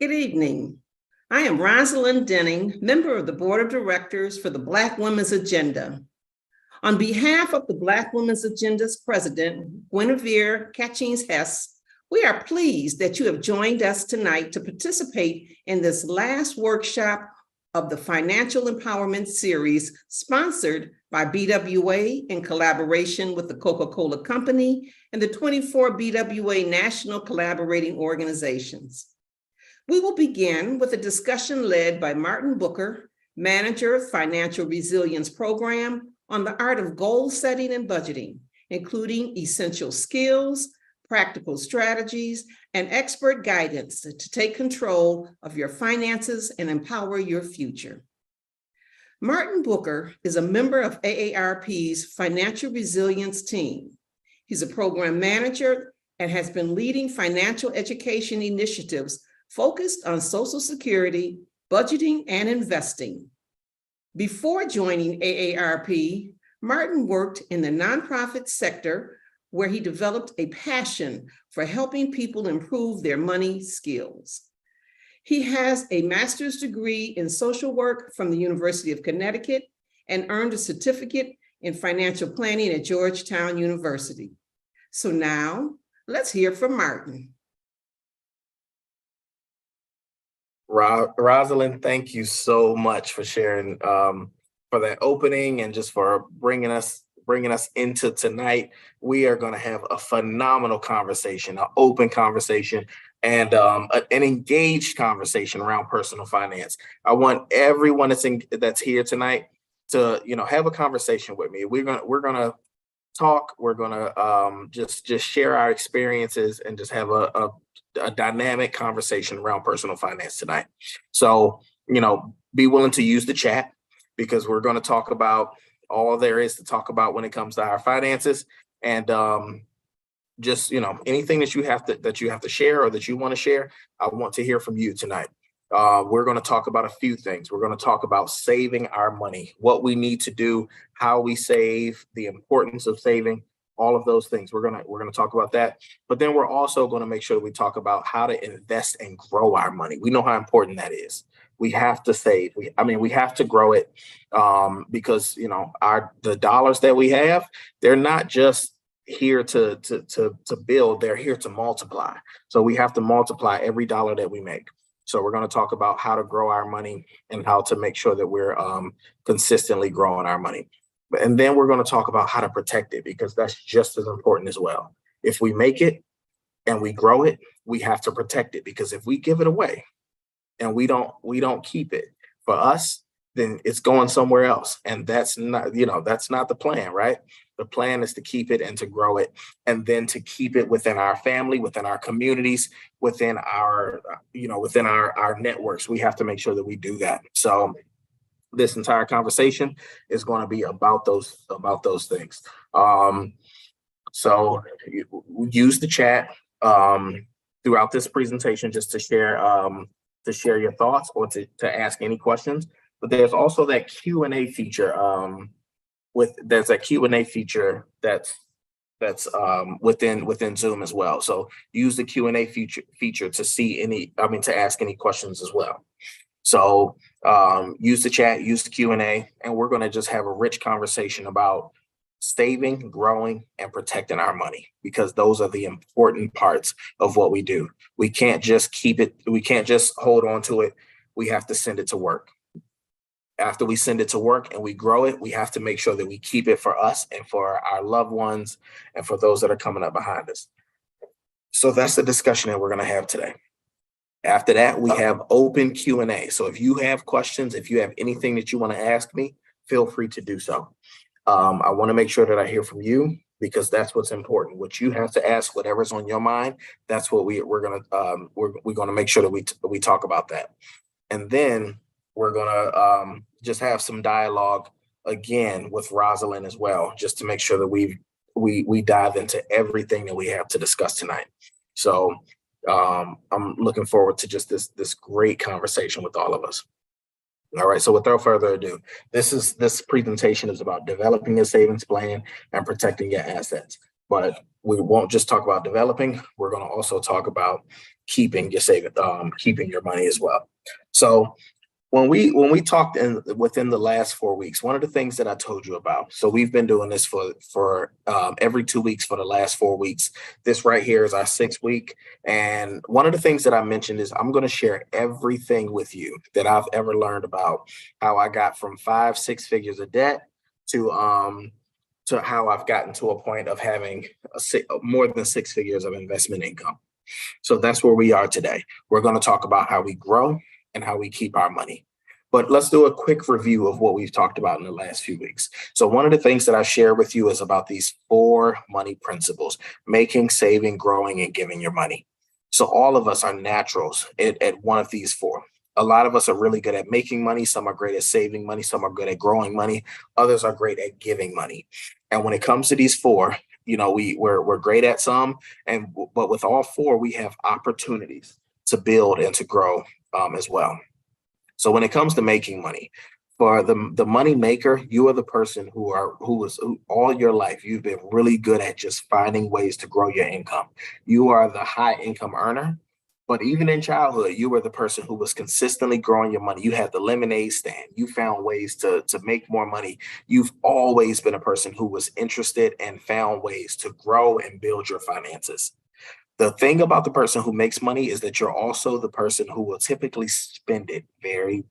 Good evening. I am Rosalind Denning, member of the Board of Directors for the Black Women's Agenda. On behalf of the Black Women's Agenda's president, Guinevere Catchings-Hess, we are pleased that you have joined us tonight to participate in this last workshop of the Financial Empowerment Series sponsored by BWA in collaboration with the Coca-Cola Company and the 24 BWA National Collaborating Organizations. We will begin with a discussion led by Martin Booker, Manager of Financial Resilience Program, on the art of goal setting and budgeting, including essential skills, practical strategies, and expert guidance to take control of your finances and empower your future. Martin Booker is a member of AARP's Financial Resilience team. He's a program manager and has been leading financial education initiatives focused on Social Security, budgeting, and investing. Before joining AARP, Martin worked in the nonprofit sector where he developed a passion for helping people improve their money skills. He has a master's degree in social work from the University of Connecticut and earned a certificate in financial planning at Georgetown University. So now, let's hear from Martin. Rosalind, thank you so much for sharing, for that opening and just for bringing us into tonight. We are going to have a phenomenal conversation, an open conversation, and an engaged conversation around personal finance. I want everyone that's here tonight to have a conversation with me. We're gonna talk. We're gonna just share our experiences and just have a dynamic conversation around personal finance tonight. So be willing to use the chat because we're going to talk about all there is to talk about when it comes to our finances, and just anything that you have to share or that you want to share. I want to hear from you tonight. We're going to talk about a few things. We're going to talk about saving our money, what we need to do, how we save, the importance of saving, all of those things. We're gonna talk about that. But then we're also going to make sure that we talk about how to invest and grow our money. We know how important that is. We have to save. We have to grow it because the dollars that we have, they're not just here to build, they're here to multiply. So we have to multiply every dollar that we make. So we're going to talk about how to grow our money and how to make sure that we're consistently growing our money. And then we're going to talk about how to protect it, because that's just as important as well. If we make it and we grow it, we have to protect it, because if we give it away and we don't keep it for us, then it's going somewhere else. And that's not the plan, right? The plan is to keep it and to grow it, and then to keep it within our family, within our communities, within our networks. We have to make sure that we do that. So this entire conversation is going to be about those things. So use the chat throughout this presentation just to share your thoughts or to ask any questions. But there's also that Q&A feature. There's a Q&A feature that's within Zoom as well. So use the Q&A feature to ask any questions as well. So use the chat, use the Q&A, and we're going to just have a rich conversation about saving, growing, and protecting our money, because those are the important parts of what we do. We can't just keep it. We can't just hold on to it. We have to send it to work. After we send it to work and we grow it, we have to make sure that we keep it for us and for our loved ones and for those that are coming up behind us. So that's the discussion that we're going to have today. After that, we have open Q&A. So if you have questions, if you have anything that you want to ask me, feel free to do so. I want to make sure that I hear from you, because that's what's important. What you have to ask, whatever's on your mind, that's what we're gonna make sure that we talk about that. And then we're gonna just have some dialogue again with Rosalind as well, just to make sure that we dive into everything that we have to discuss tonight. So I'm looking forward to just this great conversation with all of us. All right, so without further ado, this presentation is about developing a savings plan and protecting your assets. But we won't just talk about developing, we're going to also talk about keeping your keeping your money as well. So when we talked within the last 4 weeks, one of the things that I told you about. So we've been doing this for every 2 weeks for the last 4 weeks. This right here is our 6th week, and one of the things that I mentioned is I'm going to share everything with you that I've ever learned about how I got from 5-6 figures of debt to how I've gotten to a point of having more than 6 figures of investment income. So that's where we are today. We're going to talk about how we grow and how we keep our money. But let's do a quick review of what we've talked about in the last few weeks. So one of the things that I share with you is about these 4 money principles: making, saving, growing, and giving your money. So all of us are naturals at one of these 4. A lot of us are really good at making money. Some are great at saving money. Some are good at growing money. Others are great at giving money. And when it comes to these 4, we're great at some, but with all 4, we have opportunities to build and to grow as well. So when it comes to making money, for the money maker, you are the person who all your life you've been really good at just finding ways to grow your income. You are the high income earner, but even in childhood, you were the person who was consistently growing your money. You had the lemonade stand. You found ways to make more money. You've always been a person who was interested and found ways to grow and build your finances. The thing about the person who makes money is that you're also the person who will typically spend it very,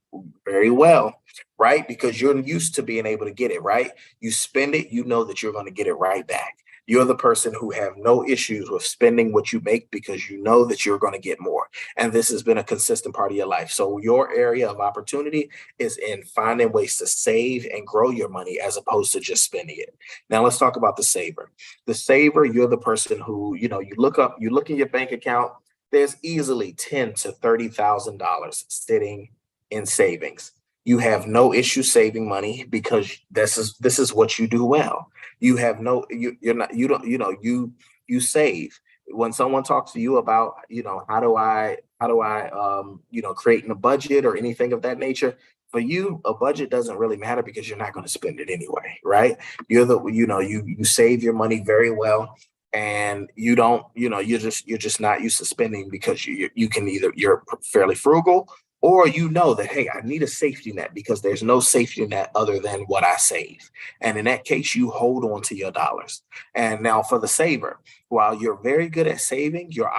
very well, right? Because you're used to being able to get it, right? You spend it, you know that you're going to get it right back. You're the person who have no issues with spending what you make because you know that you're going to get more. And this has been a consistent part of your life. So your area of opportunity is in finding ways to save and grow your money as opposed to just spending it. Now let's talk about the saver. The saver, you're the person who, you look in your bank account, there's easily $10,000 to $30,000 sitting in savings. You have no issue saving money because this is what you do well. You have no, you're not, you don't, you save. When someone talks to you about, how do I creating a budget or anything of that nature, for you, a budget doesn't really matter because you're not going to spend it anyway, right? You save your money very well, and you don't, you're just not used to spending because you can you're fairly frugal, or that, hey, I need a safety net because there's no safety net other than what I save. And in that case, you hold on to your dollars. And now for the saver, while you're very good at saving, your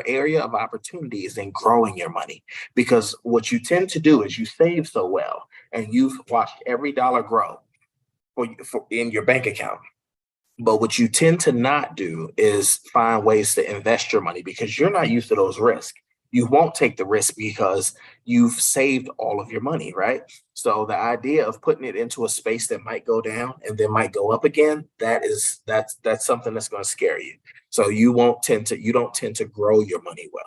area of opportunity is in growing your money, because what you tend to do is you save so well and you've watched every dollar grow in your bank account. But what you tend to not do is find ways to invest your money because you're not used to those risks. You won't take the risk because you've saved all of your money, right? So the idea of putting it into a space that might go down and then might go up again, that's something that's going to scare you. So you don't tend to grow your money well.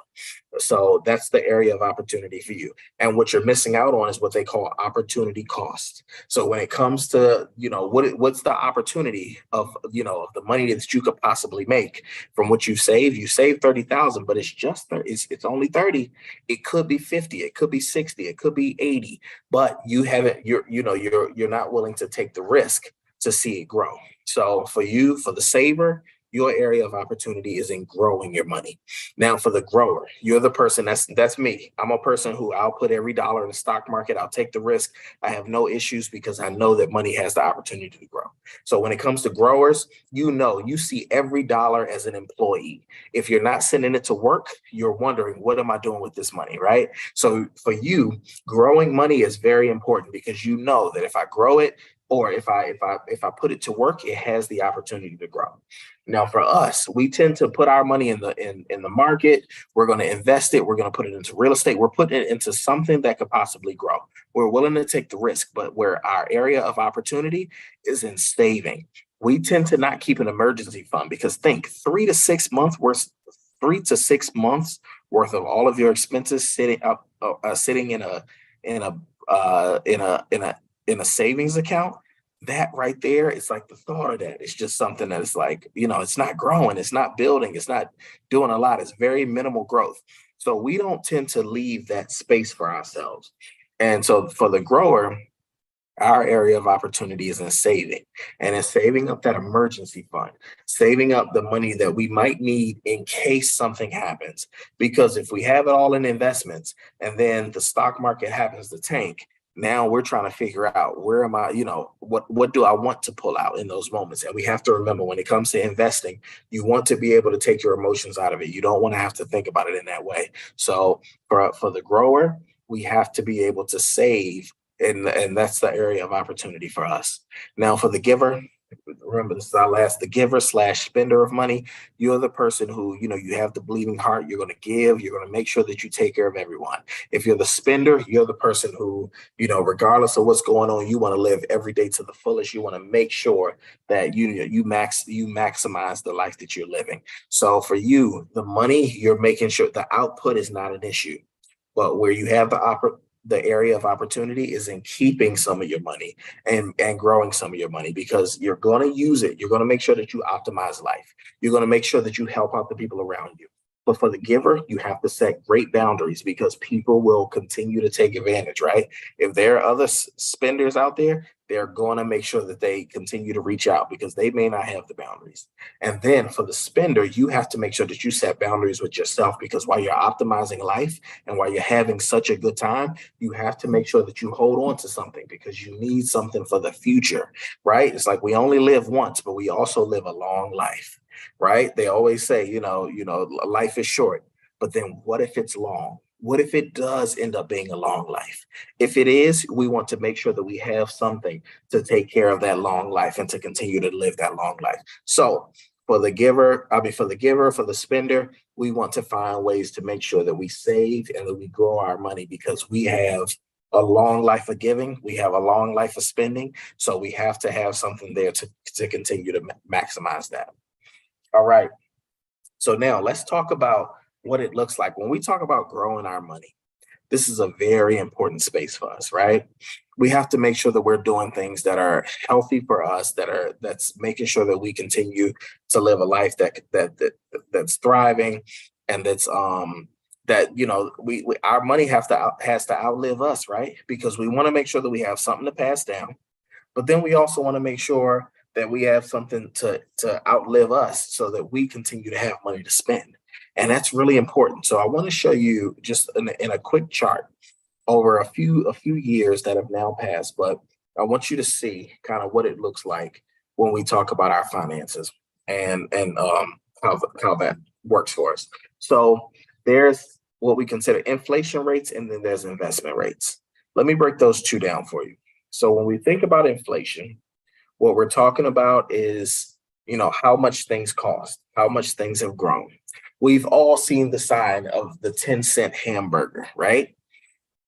So that's the area of opportunity for you. And what you're missing out on is what they call opportunity cost. So when it comes to, what's the opportunity of the money that you could possibly make from what you save 30,000, but it's only 30. It could be 50, it could be 60, it could be 80, but you're not willing to take the risk to see it grow. So for the saver, your area of opportunity is in growing your money. Now, for the grower, you're the person, that's me. I'm a person who I'll put every dollar in the stock market. I'll take the risk. I have no issues because I know that money has the opportunity to grow. So when it comes to growers, you see every dollar as an employee. If you're not sending it to work, you're wondering, what am I doing with this money, right? So for you, growing money is very important because you know that if I grow it, or if I put it to work, it has the opportunity to grow. Now, for us, we tend to put our money in the market. We're going to invest it. We're going to put it into real estate. We're putting it into something that could possibly grow. We're willing to take the risk, but where our area of opportunity is in saving. We tend to not keep an emergency fund because think 3 to 6 months worth, 3 to 6 months worth of all of your expenses sitting in a savings account. That right there, it's like the thought of that. It's just something that is like, it's not growing, it's not building, it's not doing a lot. It's very minimal growth. So we don't tend to leave that space for ourselves. And so for the grower, Our area of opportunity is in saving, and in saving up that emergency fund, saving up the money that we might need in case something happens. Because if we have it all in investments and then the stock market happens to tank, now we're trying to figure out where am I, what do I want to pull out in those moments? And we have to remember when it comes to investing, you want to be able to take your emotions out of it. You don't want to have to think about it in that way. So for the grower, we have to be able to save, and that's the area of opportunity for us. Now, for the giver, remember this is our last. The giver slash spender of money. You're the person who you have the bleeding heart. You're going to give. You're going to make sure that you take care of everyone. If you're the spender, you're the person who regardless of what's going on, you want to live every day to the fullest. You want to make sure that you maximize the life that you're living. So for you, the money, you're making sure the output is not an issue. But where you have the area of opportunity is in keeping some of your money and growing some of your money, because you're going to use it. You're going to make sure that you optimize life. You're going to make sure that you help out the people around you. But for the giver, you have to set great boundaries, because people will continue to take advantage, right? If there are other spenders out there, they're going to make sure that they continue to reach out because they may not have the boundaries. And then for the spender, you have to make sure that you set boundaries with yourself, because while you're optimizing life and while you're having such a good time, you have to make sure that you hold on to something, because you need something for the future, right? It's like we only live once, but we also live a long life, right? They always say, life is short, but then what if it's long? What if it does end up being a long life? If it is, we want to make sure that we have something to take care of that long life and to continue to live that long life. So for the giver, for the spender, we want to find ways to make sure that we save and that we grow our money, because we have a long life of giving. We have a long life of spending. So we have to have something there to continue to maximize that. All right. So now let's talk about what it looks like when we talk about growing our money. This is a very important space for us, right? We have to make sure that we're doing things that are healthy for us, that's making sure that we continue to live a life that's thriving, and we our money has to outlive us, right? Because we want to make sure that we have something to pass down, but then we also want to make sure that we have something to outlive us, so that we continue to have money to spend. And that's really important. So I want to show you just in a quick chart over a few years that have now passed, but I want you to see kind of what it looks like when we talk about our finances and how that works for us. So there's what we consider inflation rates, and then there's investment rates. Let me break those two down for you. So when we think about inflation, what we're talking about is, how much things cost, how much things have grown. We've all seen the sign of the 10-cent hamburger, right?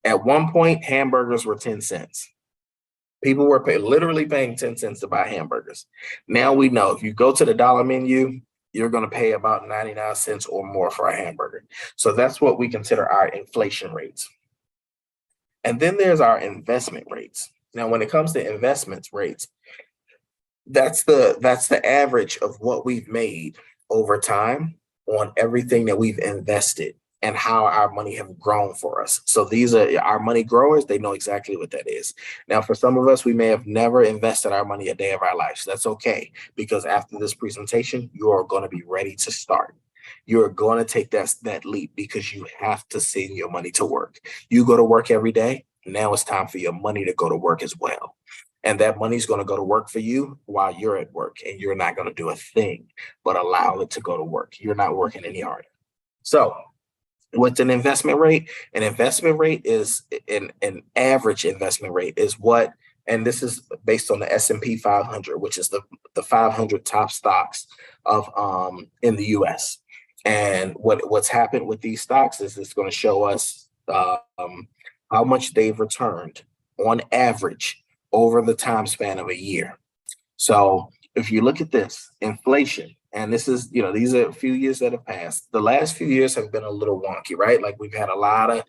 At one point, hamburgers were 10 cents. People were literally paying 10 cents to buy hamburgers. Now we know if you go to the dollar menu, you're going to pay about 99 cents or more for a hamburger. So that's what we consider our inflation rates. And then there's our investment rates. Now, when it comes to investments rates, that's the average of what we've made over time on everything that we've invested and how our money have grown for us. So these are our money growers. They know exactly what that is. Now, for some of us, we may have never invested our money a day of our life. So that's okay, because after this presentation, you are going to be ready to start. You're going to take that leap, because you have to send your money to work. You go to work every day. Now it's time for your money to go to work as well. And that money's going to go to work for you while you're at work, and you're not going to do a thing but allow it to go to work. You're not working any harder. So what's an investment rate? An investment rate is an average investment rate is what, and this is based on the S&P 500, which is the 500 top stocks of in the US. And what's happened with these stocks is it's going to show us how much they've returned on average over the time span of a year. So if you look at this, inflation, and this is, these are a few years that have passed. The last few years have been a little wonky, right? Like we've had a lot of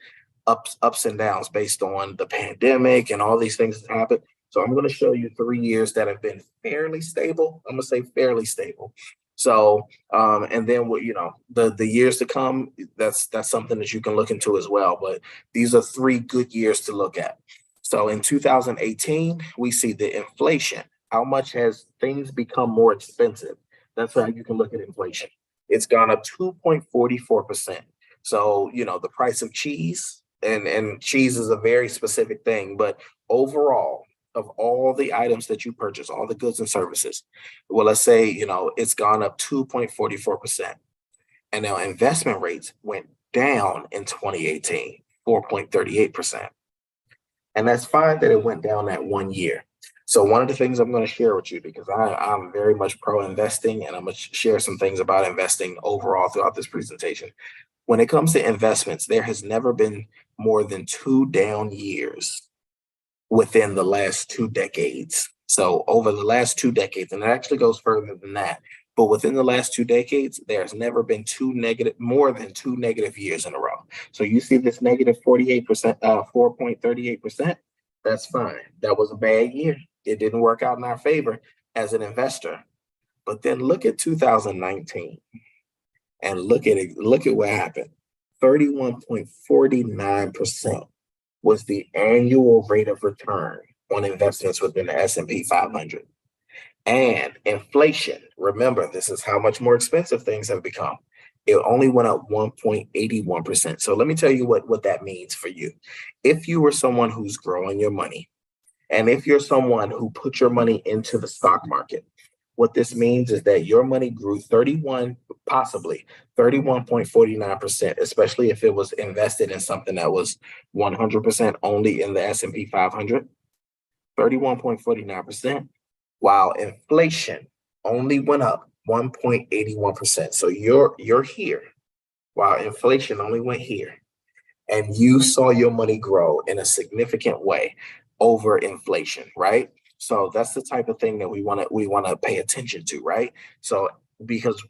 ups and downs based on the pandemic and all these things that happened. So I'm going to show you 3 years that have been fairly stable. I'm going to say fairly stable. So, and then the years to come, that's something that you can look into as well. But these are 3 good years to look at. So in 2018, we see the inflation. How much has things become more expensive? That's how you can look at inflation. It's gone up 2.44%. So, the price of cheese, and cheese is a very specific thing, but overall, of all the items that you purchase, all the goods and services, well, let's say, it's gone up 2.44%. And now investment rates went down in 2018, 4.38%. And that's fine that it went down that 1 year. So one of the things I'm going to share with you, because I'm very much pro investing, and I'm going to share some things about investing overall throughout this presentation. When it comes to investments, there has never been more than 2 down years within the last 2 decades. So over the last 2 decades, and it actually goes further than that, but within the last 2 decades, there's never been more than 2 negative years in a row. So you see this negative 48%, 4.38%. That's fine. That was a bad year. It didn't work out in our favor as an investor. But then look at 2019 and look at it. Look at what happened. 31.49% was the annual rate of return on investments within the S&P 500. And inflation, remember, this is how much more expensive things have become. It only went up 1.81%. So let me tell you what that means for you. If you were someone who's growing your money, and if you're someone who put your money into the stock market, what this means is that your money grew 31.49%, especially if it was invested in something that was 100% only in the S&P 500, 31.49%, while inflation only went up 1.81%. So you're here, while inflation only went here, and you saw your money grow in a significant way over inflation, right? So that's the type of thing that we want to pay attention to, right? So because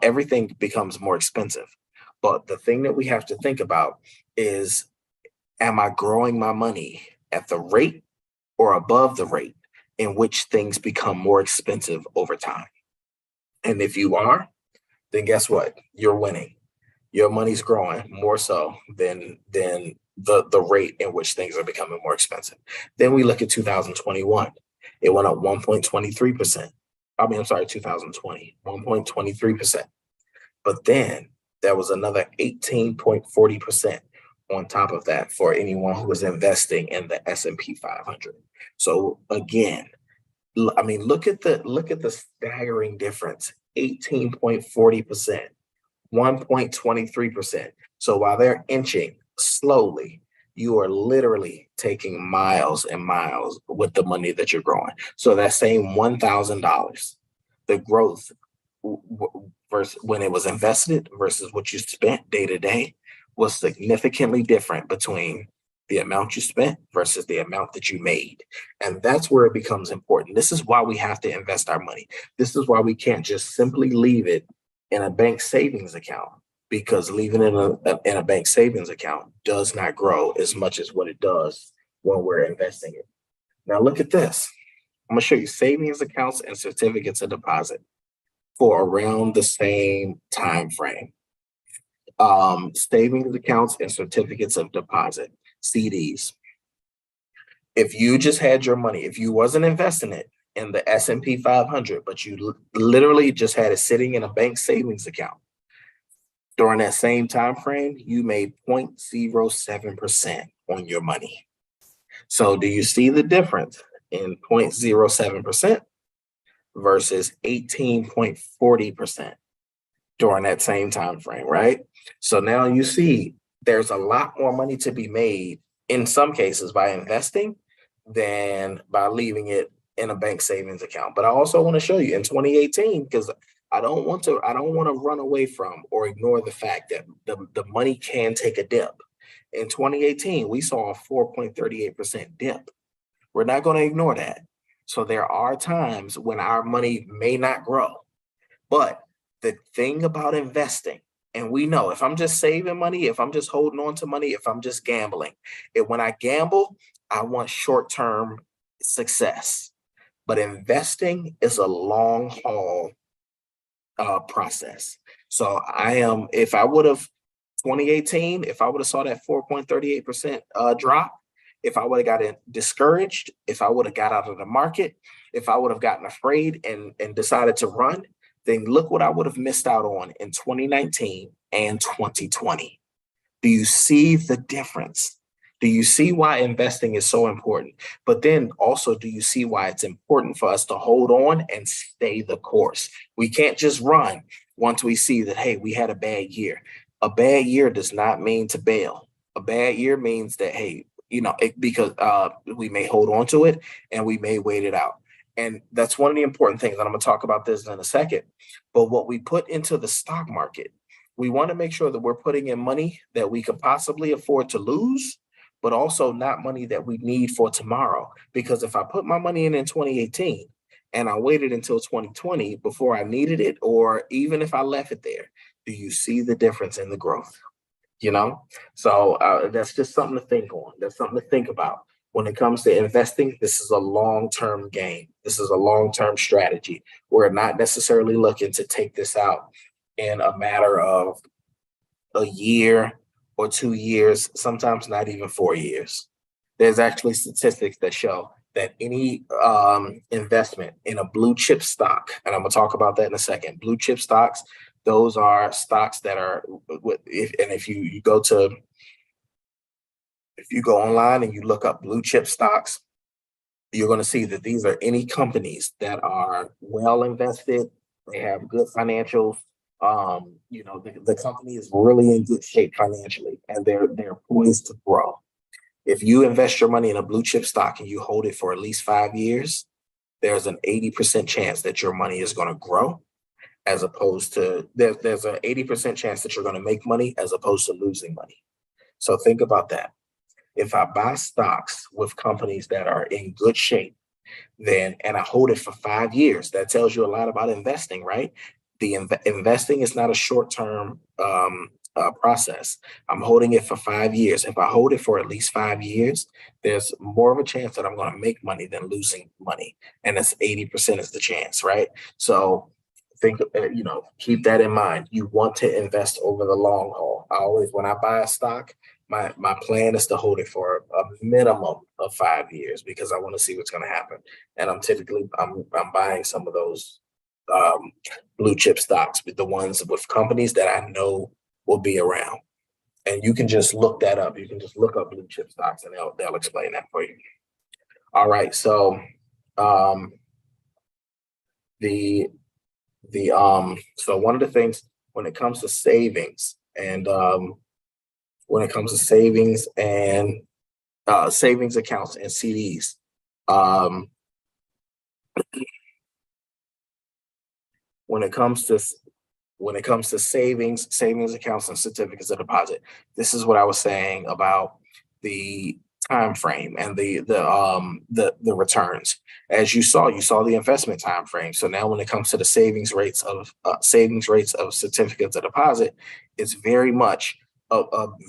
everything becomes more expensive, but the thing that we have to think about is, am I growing my money at the rate or above the rate in which things become more expensive over time? And if you are, then guess what? You're winning. Your money's growing more so than the rate in which things are becoming more expensive. Then we look at 2021. It went up 1.23%. I'm sorry, 2020, 1.23%. But then there was another 18.40% on top of that for anyone who was investing in the S&P 500. So again, look at the staggering difference: 18.40%, 1.23%. So while they're inching slowly, you are literally taking miles and miles with the money that you're growing. So that same $1,000, the growth versus when it was invested versus what you spent day to day was significantly different between the amount you spent versus the amount that you made. And that's where it becomes important. This is why we have to invest our money. This is why we can't just simply leave it in a bank savings account, because leaving it in a bank savings account does not grow as much as what it does when we're investing it. Now look at this. I'm going to show you savings accounts and certificates of deposit for around the same time frame. Savings accounts and certificates of deposit, CDs. If you just had your money, if you wasn't investing it in the S&P 500, but you literally just had it sitting in a bank savings account, during that same time frame, you made 0.07% on your money. So do you see the difference in 0.07% versus 18.40% during that same time frame, right? So now you see there's a lot more money to be made in some cases by investing than by leaving it in a bank savings account. But I also want to show you in 2018, because I don't want to run away from or ignore the fact that the money can take a dip. In 2018, we saw a 4.38% dip. We're not going to ignore that. So there are times when our money may not grow. But the thing about investing, and we know if I'm just saving money, if I'm just holding on to money, if I'm just gambling, when I gamble, I want short-term success. But investing is a long haul process. So if I would have 2018, if I would have saw that 4.38% drop, If I would have gotten discouraged, if I would have got out of the market, if I would have gotten afraid and decided to run, then look what I would have missed out on in 2019 and 2020. Do you see the difference? Do you see why investing is so important? But then also, do you see why it's important for us to hold on and stay the course? We can't just run once we see that, hey, we had a bad year. A bad year does not mean to bail. A bad year means that, hey, because we may hold on to it and we may wait it out. And that's one of the important things. And I'm going to talk about this in a second. But what we put into the stock market, we want to make sure that we're putting in money that we could possibly afford to lose, but also not money that we need for tomorrow. Because if I put my money in 2018 and I waited until 2020 before I needed it, or even if I left it there, do you see the difference in the growth? So that's just something to think on. That's something to think about. When it comes to investing, this is a long-term game. This is a long-term strategy. We're not necessarily looking to take this out in a matter of a year or 2 years, sometimes not even 4 years. There's actually statistics that show that any investment in a blue chip stock, and I'm going to talk about that in a second, blue chip stocks, those are stocks that are, if you go online and you look up blue chip stocks, you're going to see that these are any companies that are well invested. They have good financials. The company is really in good shape financially, and they're poised to grow. If you invest your money in a blue chip stock and you hold it for at least 5 years, there's an 80% chance that your money is going to grow, as opposed to there's an 80% chance that you're going to make money as opposed to losing money. So think about that. If I buy stocks with companies that are in good shape, and I hold it for 5 years, that tells you a lot about investing, right? The investing is not a short-term process. I'm holding it for 5 years. If I hold it for at least 5 years, there's more of a chance that I'm going to make money than losing money. And that's 80% is the chance, right? So keep that in mind. You want to invest over the long haul. When I buy a stock, my plan is to hold it for a minimum of 5 years because I want to see what's going to happen. And I'm buying some of those blue chip stocks, with the ones with companies that I know will be around. And you can just look that up. You can just look up blue chip stocks and they'll explain that for you. All right. So so one of the things when it comes to savings and savings accounts and CDs, when it comes to savings accounts and certificates of deposit, this is what I was saying about the time frame and the returns. As you saw the investment time frame. So now when it comes to the savings rates of certificates of deposit, it's very much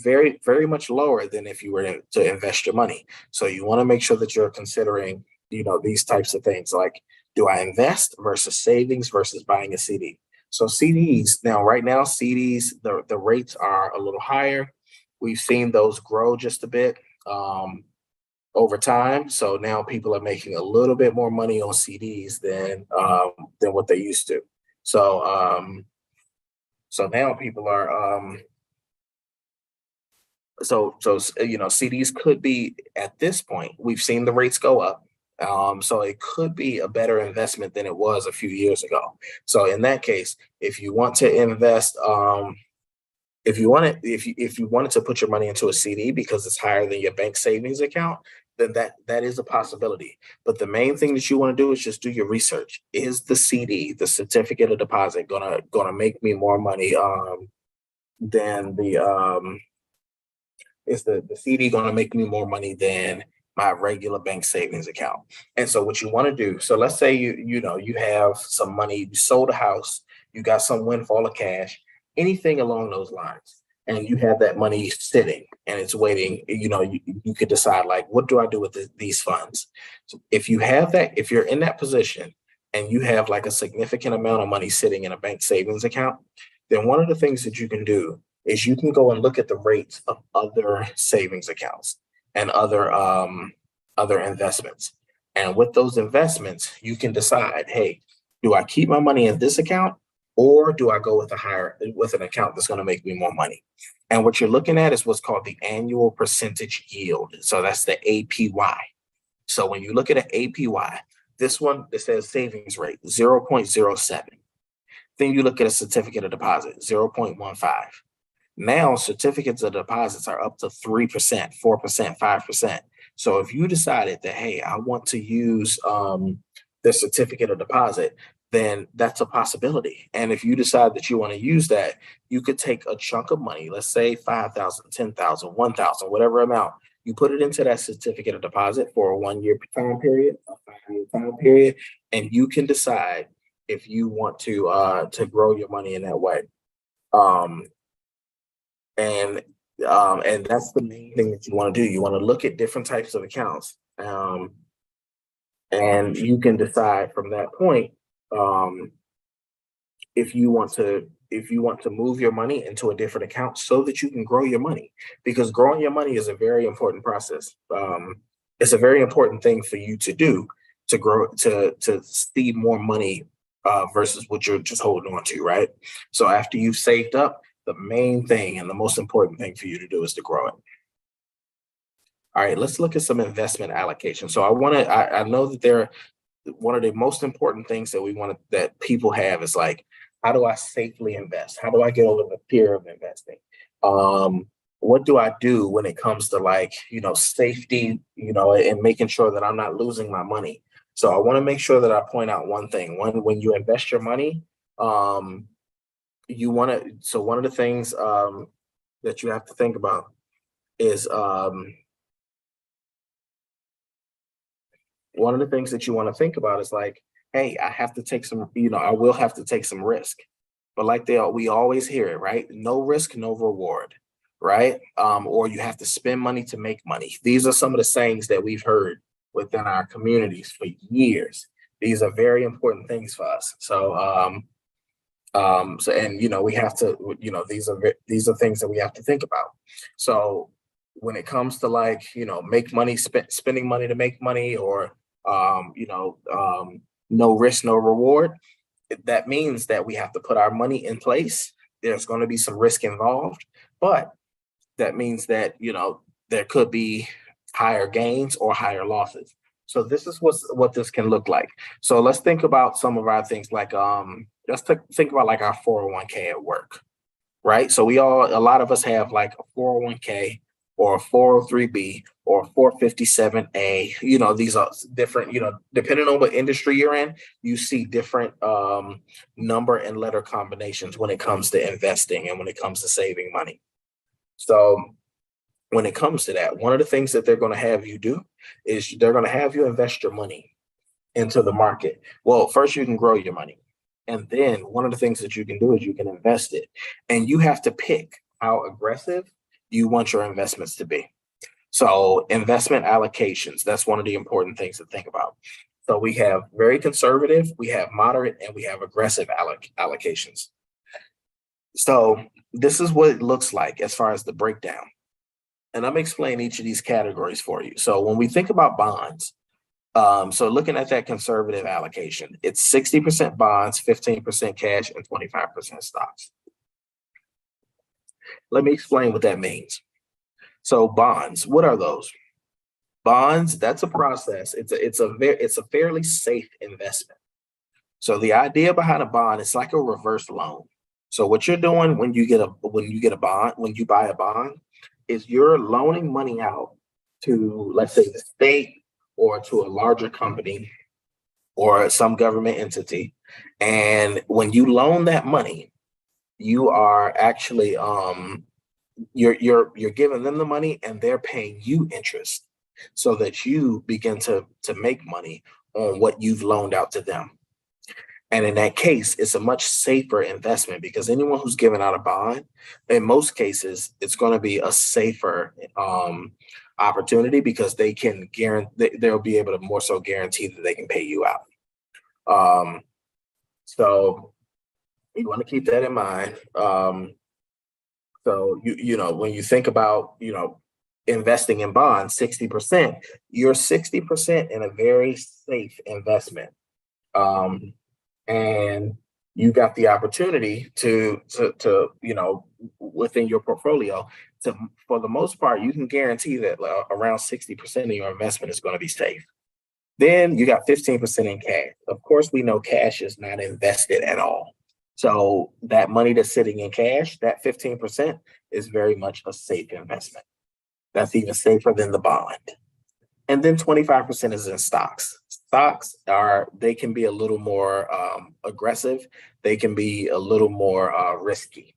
very, very much lower than if you were to invest your money. So you want to make sure that you're considering, these types of things like, do I invest versus savings versus buying a CD? So CDs, right now, CDs, the rates are a little higher. We've seen those grow just a bit over time. So now people are making a little bit more money on CDs than what they used to. So now people are CDs could be, at this point, we've seen the rates go up. So it could be a better investment than it was a few years ago. So in that case, if you want to invest, if you wanted to put your money into a CD because it's higher than your bank savings account, then that is a possibility. But the main thing that you want to do is just do your research. Is the CD, the certificate of deposit, gonna make me more money than is the CD going to make me more money than my regular bank savings account? And so what you want to do, so let's say you have some money, you sold a house, you got some windfall of cash, anything along those lines, and you have that money sitting and it's waiting, you could decide, like, what do I do with these funds? So if you're in that position and you have like a significant amount of money sitting in a bank savings account, then one of the things that you can do is you can go and look at the rates of other savings accounts. and other investments. And with those investments, you can decide, hey, do I keep my money in this account, or do I go with an account that's going to make me more money? And what you're looking at is what's called the annual percentage yield. So that's the APY. So when you look at an APY, this one, it says savings rate 0.07. Then you look at a certificate of deposit 0.15. Now certificates of deposits are up to 3%, 4%, 5%. So if you decided that, hey, I want to use the certificate of deposit, then that's a possibility. And if you decide that you want to use that, you could take a chunk of money, let's say 5,000, 10,000, 1,000, whatever amount. You put it into that certificate of deposit for a 1 year time period, a 5 year time period, and you can decide if you want to grow your money in that way. Um, and and that's the main thing that you want to do. You want to look at different types of accounts, and you can decide from that point um, if you want to move your money into a different account so that you can grow your money, because growing your money is a very important process. It's a very important thing for you to do to grow to see more money versus what you're just holding on to, right? So after you've saved up, the main thing and the most important thing for you to do is to grow it. All right, let's look at some investment allocation. So I know that one of the most important things that that people have is like, how do I safely invest? How do I get over the fear of investing? Um, what do I do when it comes to, like, safety, and making sure that I'm not losing my money? So I want to make sure that I point out one thing. When you invest your money, um, so one of the things that you have to think about is one of the things that you want to think about is like, hey, I will have to take some risk. But like we always hear it, right? No risk, no reward, right? Or you have to spend money to make money. These are some of the sayings that we've heard within our communities for years. These are very important things for us. And we have to, these are things that we have to think about. So when it comes to, like, make money, spending money to make money, or no risk, no reward, that means that we have to put our money in place. There's going to be some risk involved, but that means that, there could be higher gains or higher losses. So this is what this can look like. So let's think about some of our things, like let's think about like our 401k at work, right? So a lot of us have like a 401k or a 403b or a 457a. These are different, depending on what industry you're in, you see different number and letter combinations when it comes to investing and when it comes to saving money. So when it comes to that, one of the things that they're going to have you do is they're going to have you invest your money into the market. Well, first you can grow your money. And then one of the things that you can do is you can invest it. And you have to pick how aggressive you want your investments to be. So investment allocations, that's one of the important things to think about. So we have very conservative, we have moderate, and we have aggressive allocations. So this is what it looks like as far as the breakdown. And I'm explaining each of these categories for you. So when we think about bonds, so looking at that conservative allocation, it's 60% bonds, 15% cash, and 25% stocks. Let me explain what that means. So bonds, what are those? Bonds, that's a process. It's a fairly safe investment. So the idea behind a bond, it's like a reverse loan. So what you're doing when you buy a bond, is you're loaning money out to, let's say, the state or to a larger company or some government entity. And when you loan that money, you are actually you're giving them the money and they're paying you interest so that you begin to make money on what you've loaned out to them. And in that case, it's a much safer investment, because anyone who's giving out a bond, in most cases, it's going to be a safer opportunity, because they can guarantee, they'll be able to more so guarantee that they can pay you out. So you want to keep that in mind. So when you think about investing in bonds, 60%, you're 60% in a very safe investment. And you got the opportunity to within your portfolio, to, for the most part, you can guarantee that around 60% of your investment is going to be safe. Then you got 15% in cash. Of course, we know cash is not invested at all. So that money that's sitting in cash, that 15% is very much a safe investment. That's even safer than the bond. And then 25% is in stocks. Stocks they can be a little more aggressive. They can be a little more risky,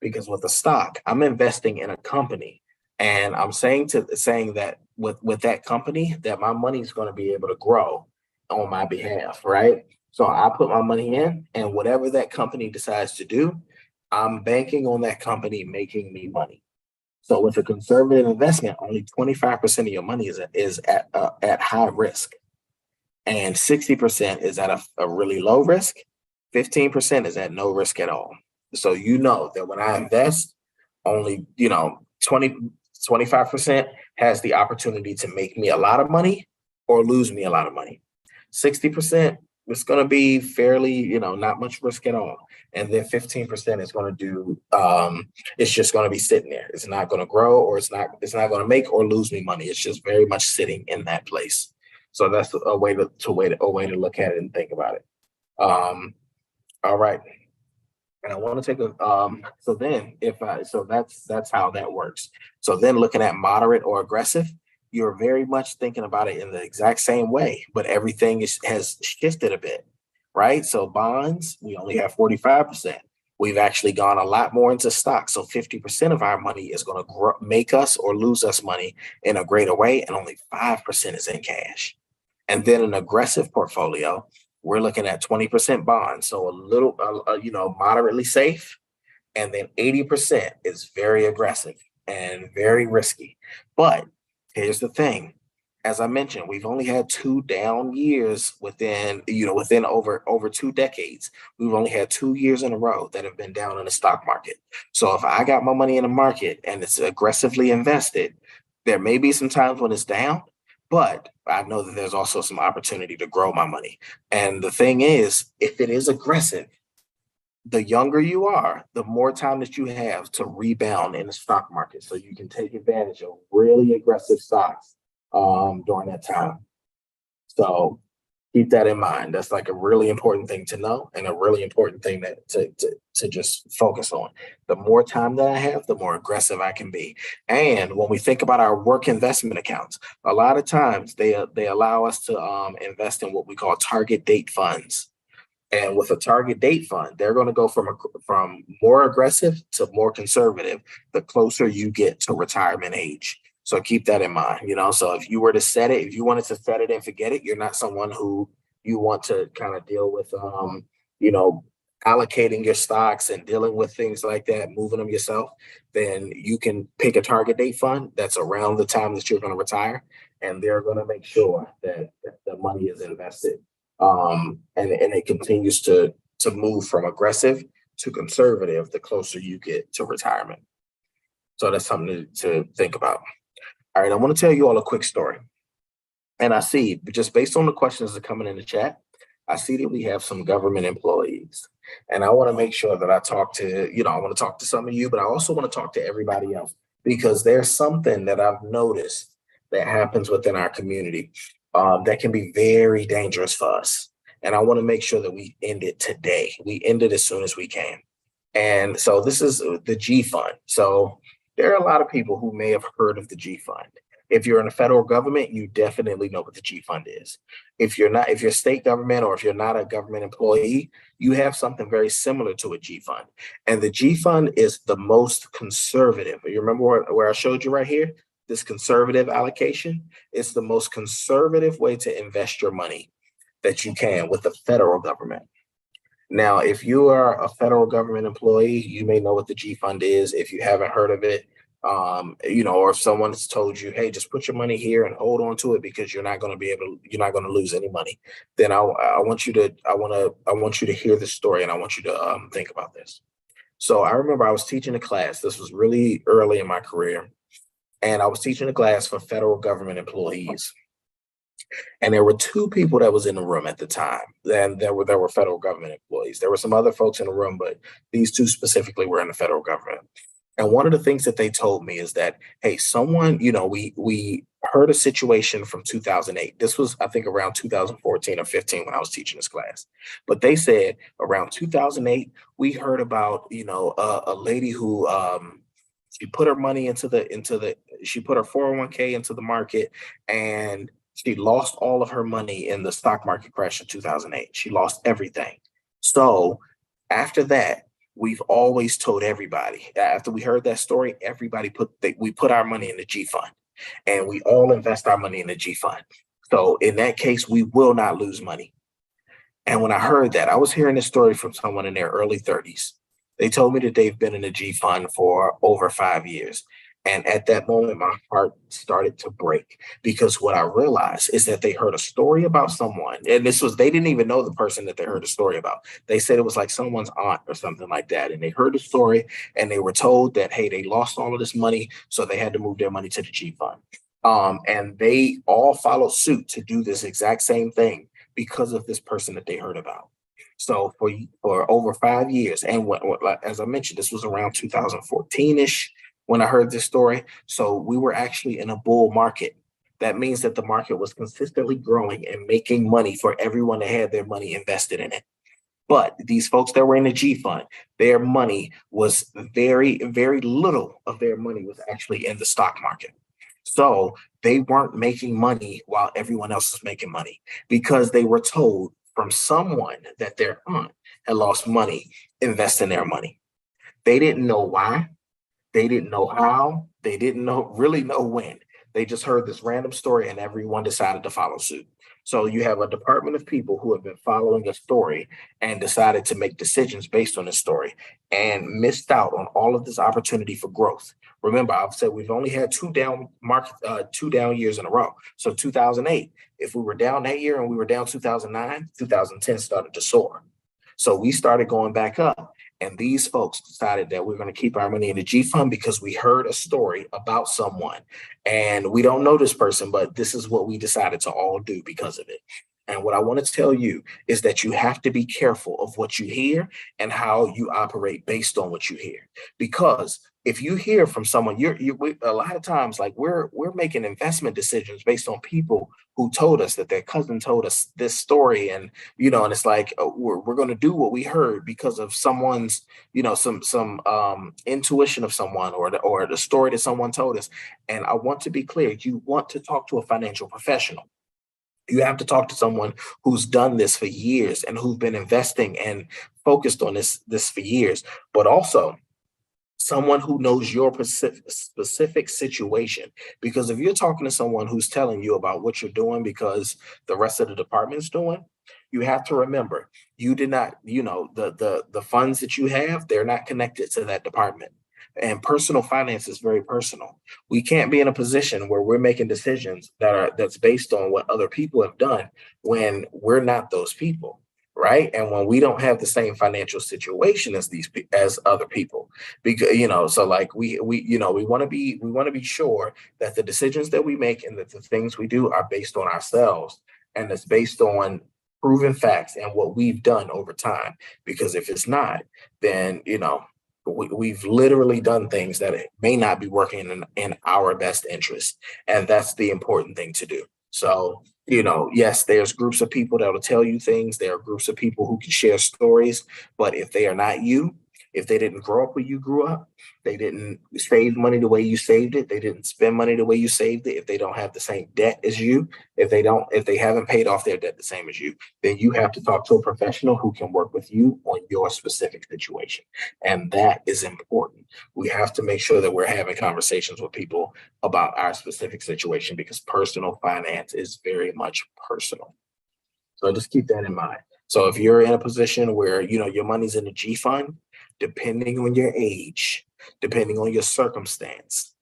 because with a stock, I'm investing in a company, and I'm saying that with that company, that my money is going to be able to grow on my behalf, right? So I put my money in, and whatever that company decides to do, I'm banking on that company making me money. So with a conservative investment, only 25% of your money is at high risk, and 60% is at a really low risk. 15% is at no risk at all. So you know that when I invest, only 25% has the opportunity to make me a lot of money or lose me a lot of money. 60%, it's going to be fairly, not much risk at all. And then 15% is going to do, it's just going to be sitting there. It's not going to grow, or it's not going to make or lose me money. It's just very much sitting in that place. So that's a way to look at it and think about it. All right. And I want to take so that's how that works. So then looking at moderate or aggressive, you're very much thinking about it in the exact same way, but everything has shifted a bit, right? So bonds, we only have 45%. We've actually gone a lot more into stocks. So 50% of our money is going to make us or lose us money in a greater way, and only 5% is in cash. And then an aggressive portfolio, we're looking at 20% bonds, so a little, moderately safe. And then 80% is very aggressive and very risky. But here's the thing. As I mentioned, we've only had 2 down years within over 2 decades. We've only had 2 years in a row that have been down in the stock market. So if I got my money in the market and it's aggressively invested, there may be some times when it's down, but I know that there's also some opportunity to grow my money. And the thing is, if it is aggressive, the younger you are, the more time that you have to rebound in the stock market. So you can take advantage of really aggressive stocks during that time. So keep that in mind. That's like a really important thing to know, and a really important thing that to just focus on. The more time that I have, the more aggressive I can be. And when we think about our work investment accounts, a lot of times they allow us to invest in what we call target date funds. And with a target date fund, they're going to go from more aggressive to more conservative the closer you get to retirement age. So keep that in mind. So if you wanted to set it and forget it, you're not someone who you want to kind of deal with, allocating your stocks and dealing with things like that, moving them yourself, then you can pick a target date fund that's around the time that you're going to retire, and they're going to make sure that the money is invested. And it continues to move from aggressive to conservative the closer you get to retirement. So that's something to think about. All right, I want to tell you all a quick story. And I see, just based on the questions that are coming in the chat, I see that we have some government employees. And I want to make sure that I want to talk to some of you, but I also want to talk to everybody else, because there's something that I've noticed that happens within our community that can be very dangerous for us. And I want to make sure that we end it today. We end it as soon as we can. And so this is the G Fund. So there are a lot of people who may have heard of the G Fund. If you're in the federal government, you definitely know what the G Fund is. If you're state government, or if you're not a government employee, you have something very similar to a G Fund. And the G Fund is the most conservative. You remember where I showed you right here? This conservative allocation is the most conservative way to invest your money that you can with the federal government. Now, if you are a federal government employee, you may know what the G Fund is. If you haven't heard of it, or if someone's told you, hey, just put your money here and hold on to it because you're not going to lose any money, then I want you to hear this story, and I want you to think about this. So I remember I was teaching a class. This was really early in my career. and I was teaching a class for federal government employees. And there were two people that was in the room at the time. And there were federal government employees. There were some other folks in the room, but these two specifically were in the federal government. And one of the things that they told me is that, hey, someone, we heard a situation from 2008. This was, I think, around 2014 or 15 when I was teaching this class. But they said around 2008, we heard about, a lady who she put her money she put her 401k into the market, and she lost all of her money in the stock market crash of 2008. She lost everything. So after that, we've always told everybody, after we heard that story, we put our money in the G fund, and we all invest our money in the G fund. So in that case, we will not lose money. And when I heard that, I was hearing this story from someone in their early 30s. They told me that they've been in the G fund for over 5 years. And at that moment, my heart started to break, because what I realized is that they heard a story about someone. And they didn't even know the person that they heard a story about. They said it was like someone's aunt or something like that. And they heard the story, and they were told that, hey, they lost all of this money, so they had to move their money to the G fund. And they all followed suit to do this exact same thing because of this person that they heard about. So for over 5 years, and as I mentioned, this was around 2014-ish when I heard this story. So we were actually in a bull market. That means that the market was consistently growing and making money for everyone that had their money invested in it. But these folks that were in the G fund, their money was very, very little of their money was actually in the stock market. So they weren't making money while everyone else was making money, because they were told from someone that their aunt had lost money investing their money. They didn't know why. They didn't know how. They didn't really know when. They just heard this random story, and everyone decided to follow suit. So you have a department of people who have been following a story and decided to make decisions based on this story, and missed out on all of this opportunity for growth. Remember, I've said we've only had two down years in a row. So 2008, if we were down that year and we were down 2009, 2010 started to soar. So we started going back up. And these folks decided that we're going to keep our money in the G fund because we heard a story about someone, and we don't know this person, but this is what we decided to all do because of it. And what I want to tell you is that you have to be careful of what you hear and how you operate based on what you hear. Because if you hear from someone, a lot of times, like we're making investment decisions based on people who told us that their cousin told us this story, and and it's like we're going to do what we heard because of someone's, some intuition of someone, or the story that someone told us. And I want to be clear: you want to talk to a financial professional. You have to talk to someone who's done this for years and who've been investing and focused on this for years, but also someone who knows your specific situation. Because if you're talking to someone who's telling you about what you're doing because the rest of the department's doing, you have to remember, you did not, the funds that you have, they're not connected to that department. And personal finance is very personal. We can't be in a position where we're making decisions that's based on what other people have done when we're not those people. Right. And when we don't have the same financial situation as other people, because, so like we want to be sure that the decisions that we make and that the things we do are based on ourselves, and it's based on proven facts and what we've done over time. Because if it's not, then, we've literally done things that may not be working in our best interest. And that's the important thing to do. So, yes, there's groups of people that will tell you things. There are groups of people who can share stories, but if they are not you, if they didn't grow up where you grew up, they didn't save money the way you saved it, they didn't spend money the way you saved it, if they don't have the same debt as you, if they haven't paid off their debt the same as you, then you have to talk to a professional who can work with you on your specific situation. And that is important. We have to make sure that we're having conversations with people about our specific situation, because personal finance is very much personal. So just keep that in mind. So if you're in a position where, your money's in the G fund, depending on your age, depending on your circumstance,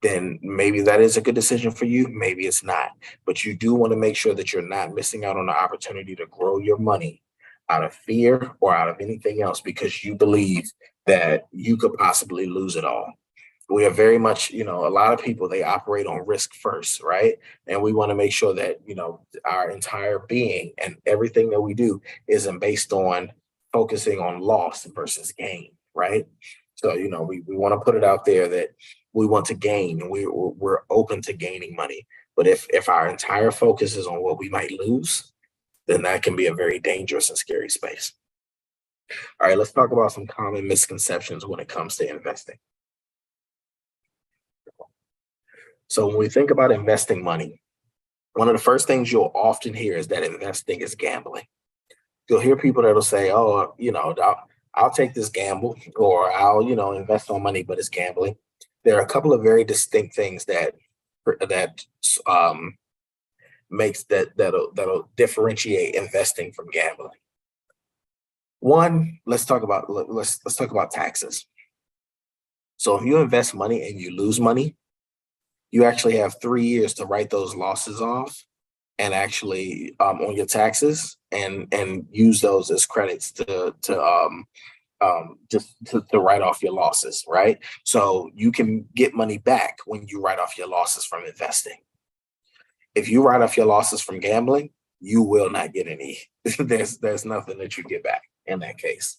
then maybe that is a good decision for you. Maybe it's not. But you do want to make sure that you're not missing out on the opportunity to grow your money out of fear or out of anything else because you believe that you could possibly lose it all. we are very much, a lot of people, they operate on risk first, right? And we want to make sure that, our entire being and everything that we do isn't based on focusing on loss versus gain, right? So, we want to put it out there that we want to gain and we're open to gaining money. But if our entire focus is on what we might lose, then that can be a very dangerous and scary space. All right, let's talk about some common misconceptions when it comes to investing. So when we think about investing money, one of the first things you'll often hear is that investing is gambling. You'll hear people that'll say, "Oh, I'll take this gamble," or "I'll, invest on money, but it's gambling." There are a couple of very distinct things that makes that'll differentiate investing from gambling. One, let's talk about taxes. So if you invest money and you lose money, you actually have 3 years to write those losses off and actually on your taxes and use those as credits to write off your losses, right? So you can get money back when you write off your losses from investing. If you write off your losses from gambling, you will not get any. There's nothing that you get back in that case.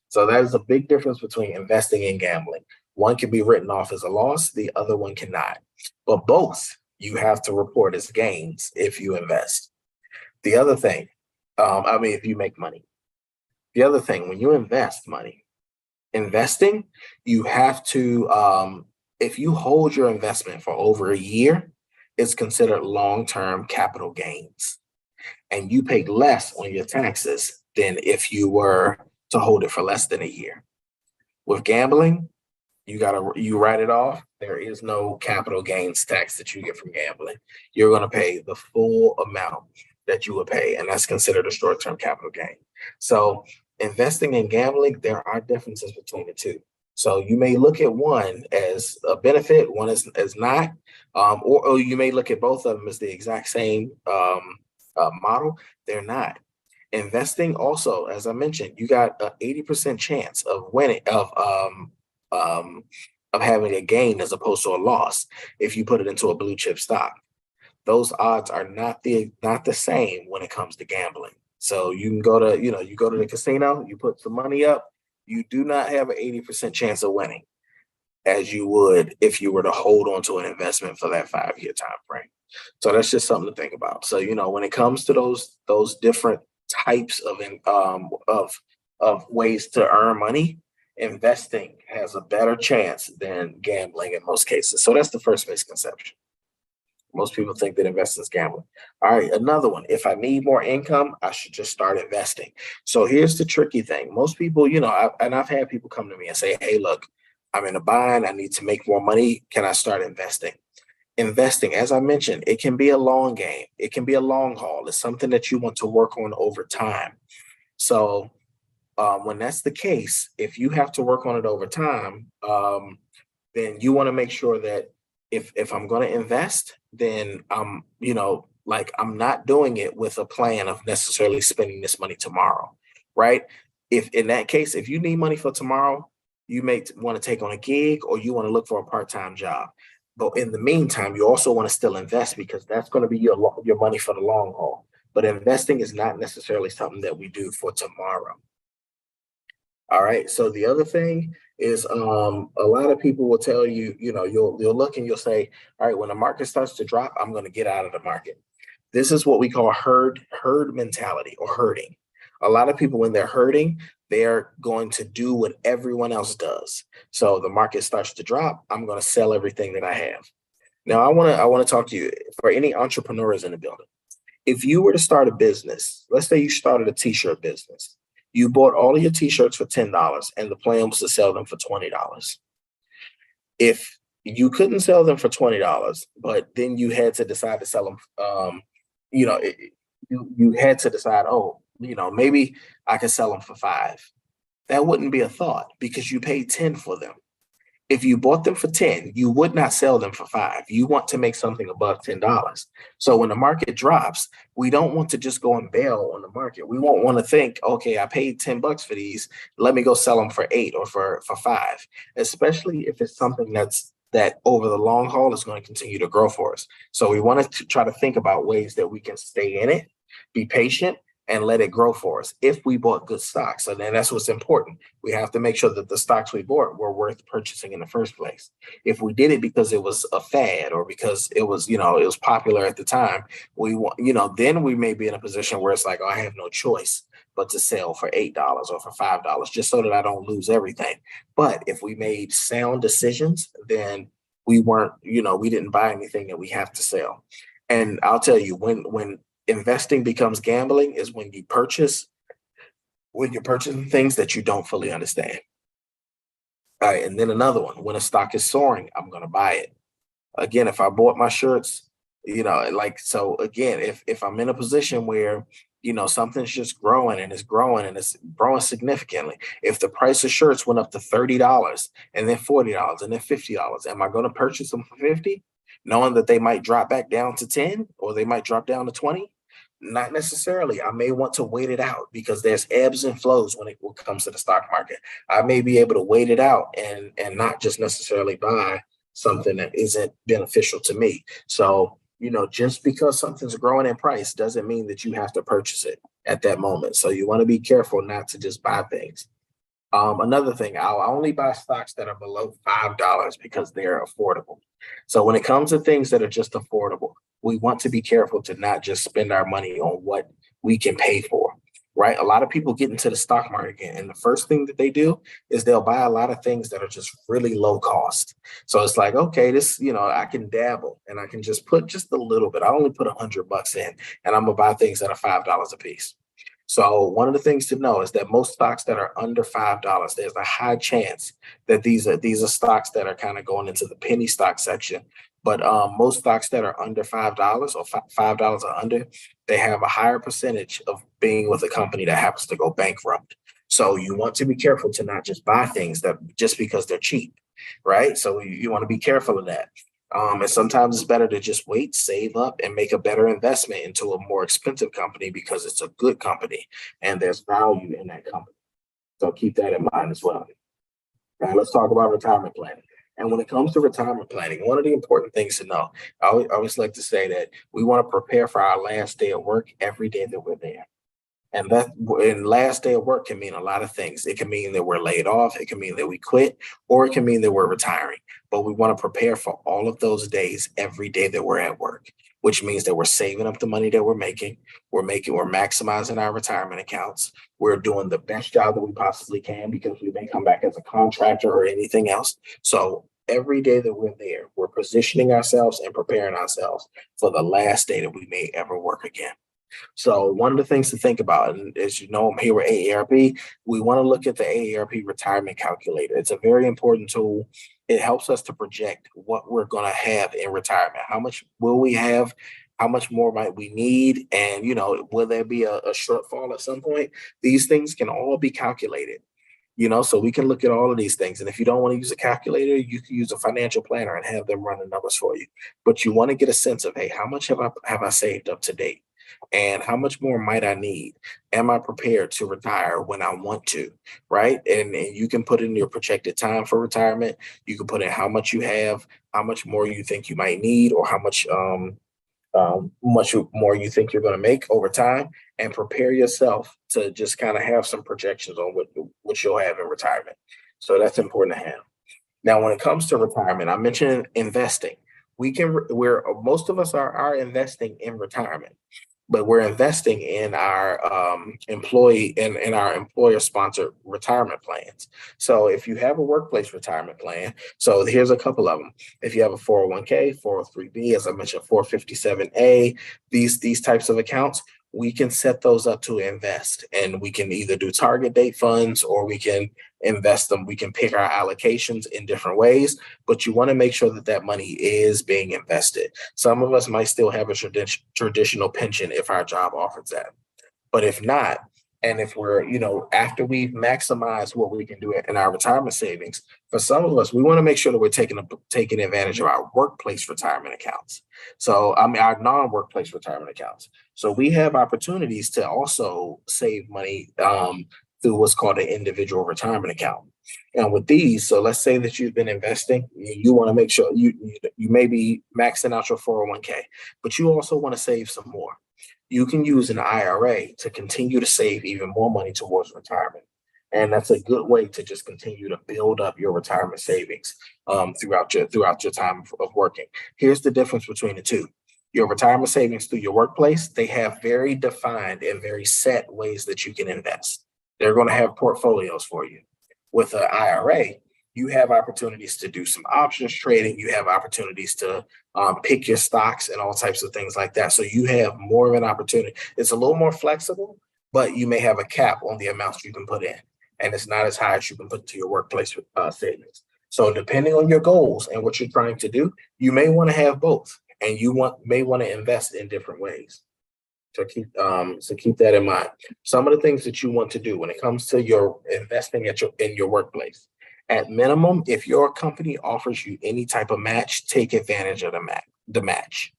So that is a big difference between investing and gambling. One can be written off as a loss, the other one cannot. But both you have to report as gains if you invest. The other thing, if you make money. The other thing, when you invest money, investing, you have to, if you hold your investment for over a year, it's considered long-term capital gains. And you pay less on your taxes than if you were to hold it for less than a year. With gambling, you write it off. There is no capital gains tax that you get from gambling. You're going to pay the full amount that you would pay, and that's considered a short-term capital gain. So investing and gambling, there are differences between the two. So you may look at one as a benefit, one as not, or you may look at both of them as the exact same model. They're not. Investing also, as I mentioned, you got an 80% chance of winning of having a gain as opposed to a loss if you put it into a blue chip stock. Those odds are not the same when it comes to gambling. So you can go to you go to the casino, you put some money up, you do not have an 80% chance of winning as you would if you were to hold on to an investment for that 5-year time frame. So that's just something to think about. So when it comes to those different types of ways to earn money, investing has a better chance than gambling in most cases. So that's the first misconception. Most people think that investing is gambling. All right, another one. If I need more income, I should just start investing. So here's the tricky thing. Most people, I've had people come to me and say, "Hey, look, I'm in a bind. I need to make more money. Can I start investing?" Investing, as I mentioned, it can be a long game. It can be a long haul. It's something that you want to work on over time. So when that's the case, if you have to work on it over time, then you want to make sure that if I'm going to invest, then I'm not doing it with a plan of necessarily spending this money tomorrow, right? If in that case, if you need money for tomorrow, you may want to take on a gig or you want to look for a part-time job. But in the meantime, you also want to still invest because that's going to be your money for the long haul. But investing is not necessarily something that we do for tomorrow. All right. So the other thing is a lot of people will tell you, you'll look and you'll say, all right, when the market starts to drop, I'm going to get out of the market. This is what we call herd mentality or herding. A lot of people, when they're herding, they're going to do what everyone else does. So the market starts to drop, I'm going to sell everything that I have. Now, I want to talk to you for any entrepreneurs in the building. If you were to start a business, let's say you started a t-shirt business. You bought all of your t-shirts for $10 and the plan was to sell them for $20. If you couldn't sell them for $20, but then you had to decide to sell them, you had to decide, maybe I could sell them for $5. That wouldn't be a thought because you paid $10 for them. If you bought them for $10, you would not sell them for $5. You want to make something above $10. So when the market drops, we don't want to just go and bail on the market. We won't want to think, okay, I paid $10 for these. Let me go sell them for $8 or for $5, especially if it's something that's that over the long haul is going to continue to grow for us. So we want to try to think about ways that we can stay in it, be patient, and let it grow for us if we bought good stocks. And then that's what's important. We have to make sure that the stocks we bought were worth purchasing in the first place. If we did it because it was a fad or because it was, it was popular at the time, then we may be in a position where it's like, oh, I have no choice but to sell for $8 or for $5 just so that I don't lose everything. But if we made sound decisions, then we weren't, we didn't buy anything that we have to sell. And I'll tell you, when investing becomes gambling is when you're purchasing things that you don't fully understand. All right, and then another one, when a stock is soaring, I'm going to buy it. Again, if I bought my shirts, so again, if I'm in a position where, something's just growing and it's growing significantly. If the price of shirts went up to $30 and then $40 and then $50, am I going to purchase them for 50, knowing that they might drop back down to 10 or they might drop down to 20? Not necessarily. I may want to wait it out because there's ebbs and flows when it comes to the stock market. I may be able to wait it out and not just necessarily buy something that isn't beneficial to me. So, just because something's growing in price doesn't mean that you have to purchase it at that moment. So you want to be careful not to just buy things. Another thing, I'll only buy stocks that are below $5 because they're affordable. So when it comes to things that are just affordable, we want to be careful to not just spend our money on what we can pay for, right? A lot of people get into the stock market and the first thing that they do is they'll buy a lot of things that are just really low cost. So it's like, okay, this, I can dabble and I can just put just a little bit. I only put $100 in and I'm gonna buy things that are $5 a piece. So one of the things to know is that most stocks that are under $5, there's a high chance that these are stocks that are kind of going into the penny stock section. But most stocks that are under $5 or $5 or under, they have a higher percentage of being with a company that happens to go bankrupt. So you want to be careful to not just buy things that just because they're cheap, right? So you want to be careful of that. And sometimes it's better to just wait, save up, and make a better investment into a more expensive company because it's a good company and there's value in that company. So keep that in mind as well. Now let's talk about retirement planning. And when it comes to retirement planning, one of the important things to know, I always like to say that we want to prepare for our last day of work every day that we're there. And last day of work can mean a lot of things. It can mean that we're laid off. It can mean that we quit, or it can mean that we're retiring. But we want to prepare for all of those days every day that we're at work, which means that we're saving up the money that we're making. We're maximizing our retirement accounts. We're doing the best job that we possibly can because we may come back as a contractor or anything else. So every day that we're there, we're positioning ourselves and preparing ourselves for the last day that we may ever work again. So one of the things to think about, and as you know, I'm here with AARP, we want to look at the AARP retirement calculator. It's a very important tool. It helps us to project what we're going to have in retirement. How much will we have? How much more might we need? And, will there be a shortfall at some point? These things can all be calculated. So we can look at all of these things. And if you don't want to use a calculator, you can use a financial planner and have them run the numbers for you. But you want to get a sense of, hey, how much have I saved up to date? And how much more might I need? Am I prepared to retire when I want to? Right. And you can put in your projected time for retirement. You can put in how much you have, how much more you think you might need, or how much more you think you're going to make over time, and prepare yourself to just kind of have some projections on what you'll have in retirement. So that's important to have. Now, when it comes to retirement, I mentioned investing. Most of us are investing in retirement, but we're investing in our our employer sponsored retirement plans. So if you have a workplace retirement plan, so here's a couple of them. If you have a 401k, 403b, as I mentioned, 457a, these types of accounts, we can set those up to invest, and we can either do target date funds or we can invest them. We can pick our allocations in different ways, but you want to make sure that money is being invested. Some of us might still have a traditional pension if our job offers that. But if not, and if we're, after we've maximized what we can do in our retirement savings, for some of us, we want to make sure that we're taking advantage of our workplace retirement accounts. So, our non-workplace retirement accounts. So we have opportunities to also save money through what's called an individual retirement account. And with these, so let's say that you've been investing, you want to make sure you may be maxing out your 401k, but you also want to save some more. You can use an IRA to continue to save even more money towards retirement. And that's a good way to just continue to build up your retirement savings throughout your time of working. Here's the difference between the two. Your retirement savings through your workplace, they have very defined and very set ways that you can invest. They're going to have portfolios for you. With an IRA, you have opportunities to do some options trading. You have opportunities to pick your stocks and all types of things like that. So you have more of an opportunity. It's a little more flexible, but you may have a cap on the amounts you can put in. And it's not as high as you can put to your workplace savings. So depending on your goals and what you're trying to do, you may want to have both, and may want to invest in different ways. So keep that in mind. Some of the things that you want to do when it comes to your investing in your workplace. At minimum, if your company offers you any type of match, take advantage of the match.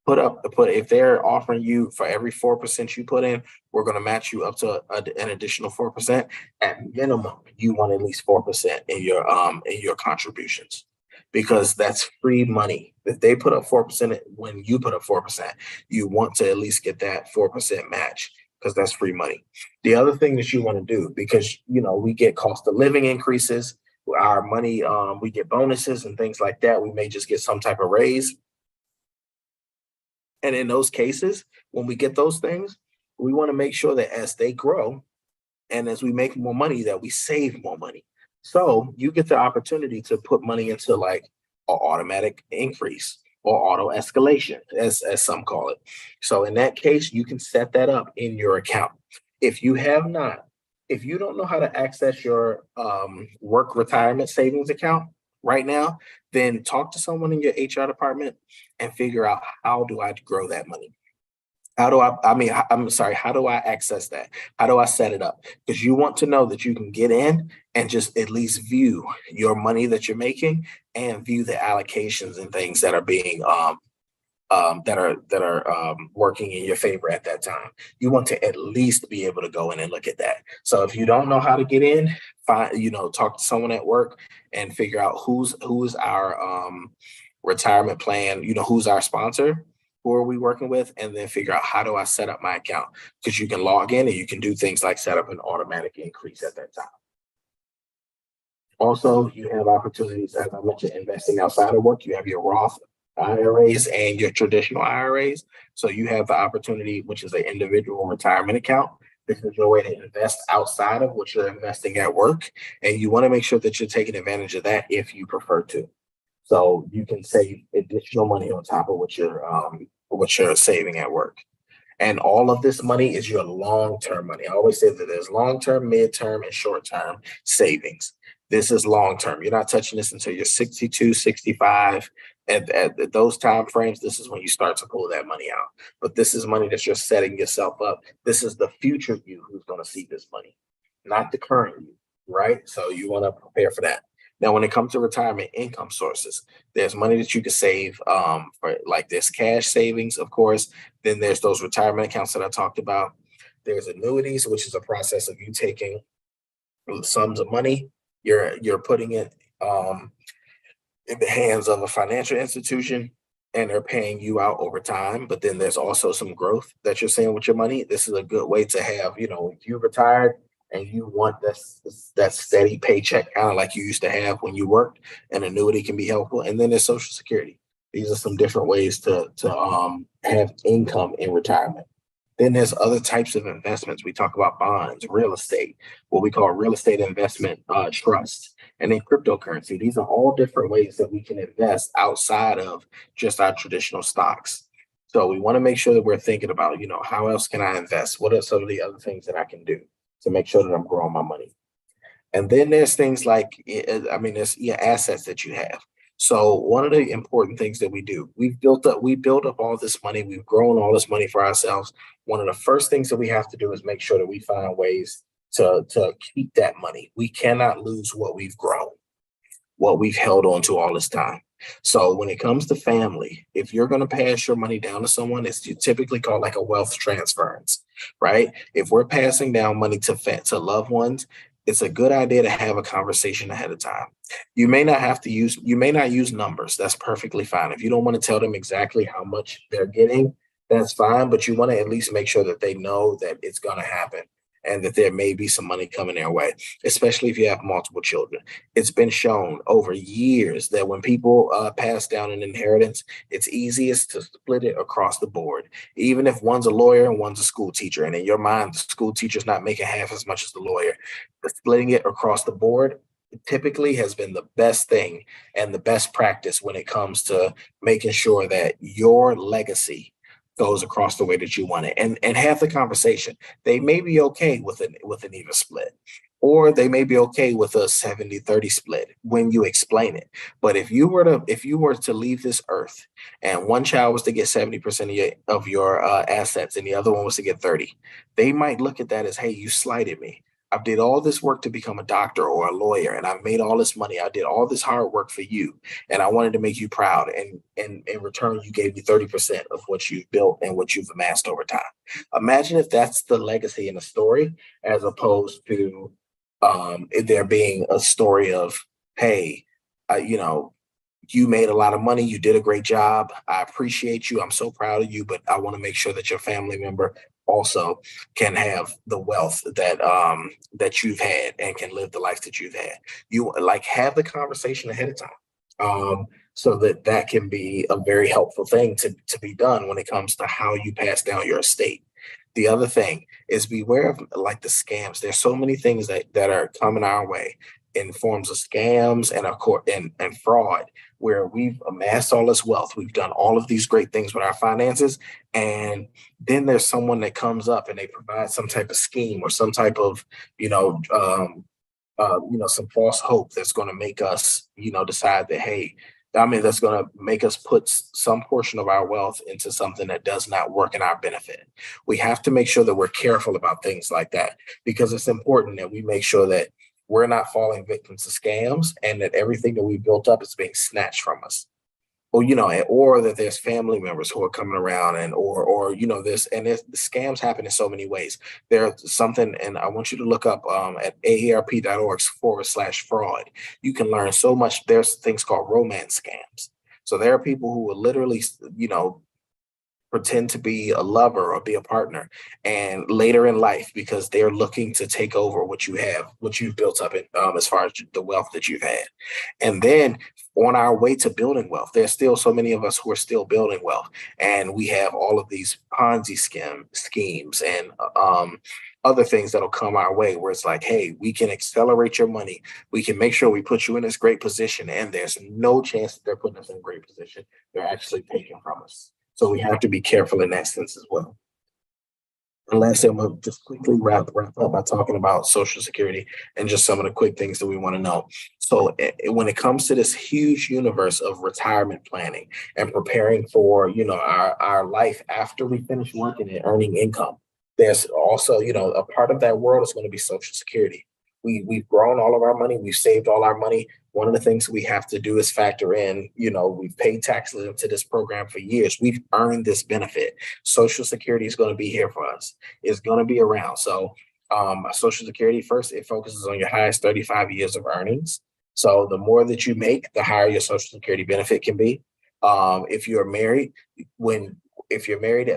If they're offering you for every 4% you put in, we're going to match you up to an additional 4%. At minimum, you want at least 4% in your contributions, because that's free money. If they put up 4% when you put up 4%, you want to at least get that 4% match, because that's free money. The other thing that you want to do, because we get cost of living increases, our money, we get bonuses and things like that. We may just get some type of raise. And in those cases, when we get those things, we want to make sure that as they grow and as we make more money, that we save more money. So you get the opportunity to put money into like an automatic increase or auto escalation, as some call it. So in that case, you can set that up in your account. If you don't know how to access your work retirement savings account right now, then talk to someone in your HR department and figure out, how do I grow that money? How do I access that? How do I set it up? Because you want to know that you can get in and just at least view your money that you're making and view the allocations and things that are being working in your favor at that time. You want to at least be able to go in and look at that. So if you don't know how to get in, talk to someone at work and figure out who's our retirement plan, who's our sponsor, who are we working with, and then figure out, how do I set up my account? Because you can log in and you can do things like set up an automatic increase at that time. Also, you have opportunities, as I mentioned, investing outside of work. You have your Roth IRAs and your traditional IRAs. So you have the opportunity, which is an individual retirement account. This is your way to invest outside of what you're investing at work. And you want to make sure that you're taking advantage of that if you prefer to. So you can save additional money on top of what you're saving at work. And all of this money is your long-term money. I always say that there's long-term, mid-term, and short-term savings. This is long-term. You're not touching this until you're 62, 65. At those time frames, this is when you start to pull that money out. But this is money that you're setting yourself up. This is the future you who's going to see this money, not the current you, right? So you want to prepare for that. Now, when it comes to retirement income sources, there's money that you can save for, like, there's cash savings, of course. Then there's those retirement accounts that I talked about. There's annuities, which is a process of you taking sums of money, you're putting it in the hands of a financial institution, and they're paying you out over time. But then there's also some growth that you're seeing with your money. This is a good way to have, if you retired and you want that steady paycheck, kind of like you used to have when you worked, an annuity can be helpful. And then there's Social Security. These are some different ways to have income in retirement. Then there's other types of investments. We talk about bonds, real estate, what we call real estate investment trust, and then cryptocurrency. These are all different ways that we can invest outside of just our traditional stocks. So we want to make sure that we're thinking about, how else can I invest? What are some of the other things that I can do to make sure that I'm growing my money? And then there's things like, there's assets that you have. So one of the important things that we do, we built up all this money. We've grown all this money for ourselves. One of the first things that we have to do is make sure that we find ways to keep that money. We cannot lose what we've grown, what we've held on to all this time. So when it comes to family, if you're going to pass your money down to someone, it's typically called like a wealth transference, right? If we're passing down money to loved ones, it's a good idea to have a conversation ahead of time. You may not use numbers. That's perfectly fine. If you don't want to tell them exactly how much they're getting, that's fine. But you want to at least make sure that they know that it's going to happen and that there may be some money coming their way, especially if you have multiple children. It's been shown over years that when people pass down an inheritance, it's easiest to split it across the board, even if one's a lawyer and one's a school teacher. And in your mind, the school teacher's not making half as much as the lawyer. But splitting it across the board typically has been the best thing and the best practice when it comes to making sure that your legacy goes across the way that you want it, and have the conversation. They may be okay with an even split, or they may be okay with a 70-30 split when you explain it. But if you were to leave this earth and one child was to get 70% of your assets and the other one was to get 30, they might look at that as, hey, you slighted me. I did all this work to become a doctor or a lawyer, and I've made all this money. I did all this hard work for you, and I wanted to make you proud. And in return, you gave me 30% of what you've built and what you've amassed over time. Imagine if that's the legacy in a story, as opposed to there being a story of, hey, you know, you made a lot of money. You did a great job. I appreciate you. I'm so proud of you, but I want to make sure that your family member also can have the wealth that you've had and can live the life that you've had. You like have the conversation ahead of time. So that that can be a very helpful thing to be done when it comes to how you pass down your estate. The other thing is beware of like the scams. There's so many things that are coming our way in forms of scams and of course and fraud, where we've amassed all this wealth. We've done all of these great things with our finances. And then there's someone that comes up and they provide some type of scheme or some type of, you know, some false hope that's going to make us, decide that, hey, that's going to make us put some portion of our wealth into something that does not work in our benefit. We have to make sure that we're careful about things like that, because it's important that we make sure that we're not falling victims to scams and that everything that we built up is being snatched from us. Or that there's family members who are coming around or this, and the scams happen in so many ways. There's something, and I want you to look up at aarp.org/fraud. You can learn so much. There's things called romance scams. So there are people who will literally, pretend to be a lover or be a partner, and later in life, because they're looking to take over what you have, what you've built up in, as far as the wealth that you've had. And then on our way to building wealth, there's still so many of us who are still building wealth, and we have all of these Ponzi schemes and other things that'll come our way where it's like, hey, we can accelerate your money. We can make sure we put you in this great position, and there's no chance that they're putting us in a great position. They're actually taking from us. So we have to be careful in that sense as well. And lastly, I'm going to just quickly wrap up by talking about Social Security and just some of the quick things that we want to know. So when it comes to this huge universe of retirement planning and preparing for, our life after we finish working and earning income, there's also, a part of that world is going to be Social Security. We've grown all of our money. We've saved all our money. One of the things we have to do is factor in, we've paid taxes into this program for years. We've earned this benefit. Social Security is going to be here for us. It's going to be around. So Social Security, first, it focuses on your highest 35 years of earnings. So the more that you make, the higher your Social Security benefit can be. If you're married, if you're married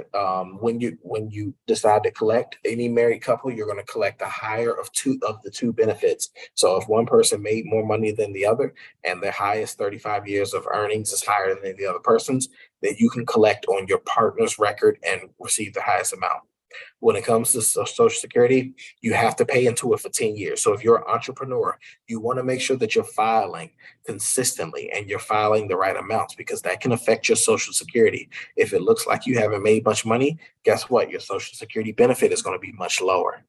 when you decide to collect, any married couple, you're going to collect the higher of the two benefits. So if one person made more money than the other and their highest 35 years of earnings is higher than the other person's, then you can collect on your partner's record and receive the highest amount. When it comes to Social Security, you have to pay into it for 10 years. So if you're an entrepreneur, you want to make sure that you're filing consistently and you're filing the right amounts, because that can affect your Social Security. If it looks like you haven't made much money, guess what? Your Social Security benefit is going to be much lower.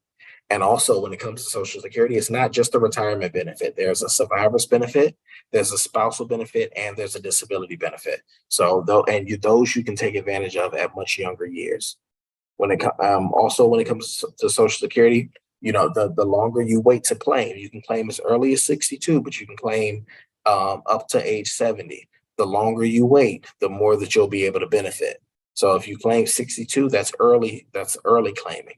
And also, when it comes to Social Security, it's not just a retirement benefit. There's a survivor's benefit, there's a spousal benefit, and there's a disability benefit. So those you can take advantage of at much younger years. When it comes to Social Security, the longer you wait to claim, you can claim as early as 62, but you can claim up to age 70. The longer you wait, the more that you'll be able to benefit. So if you claim 62, that's early claiming.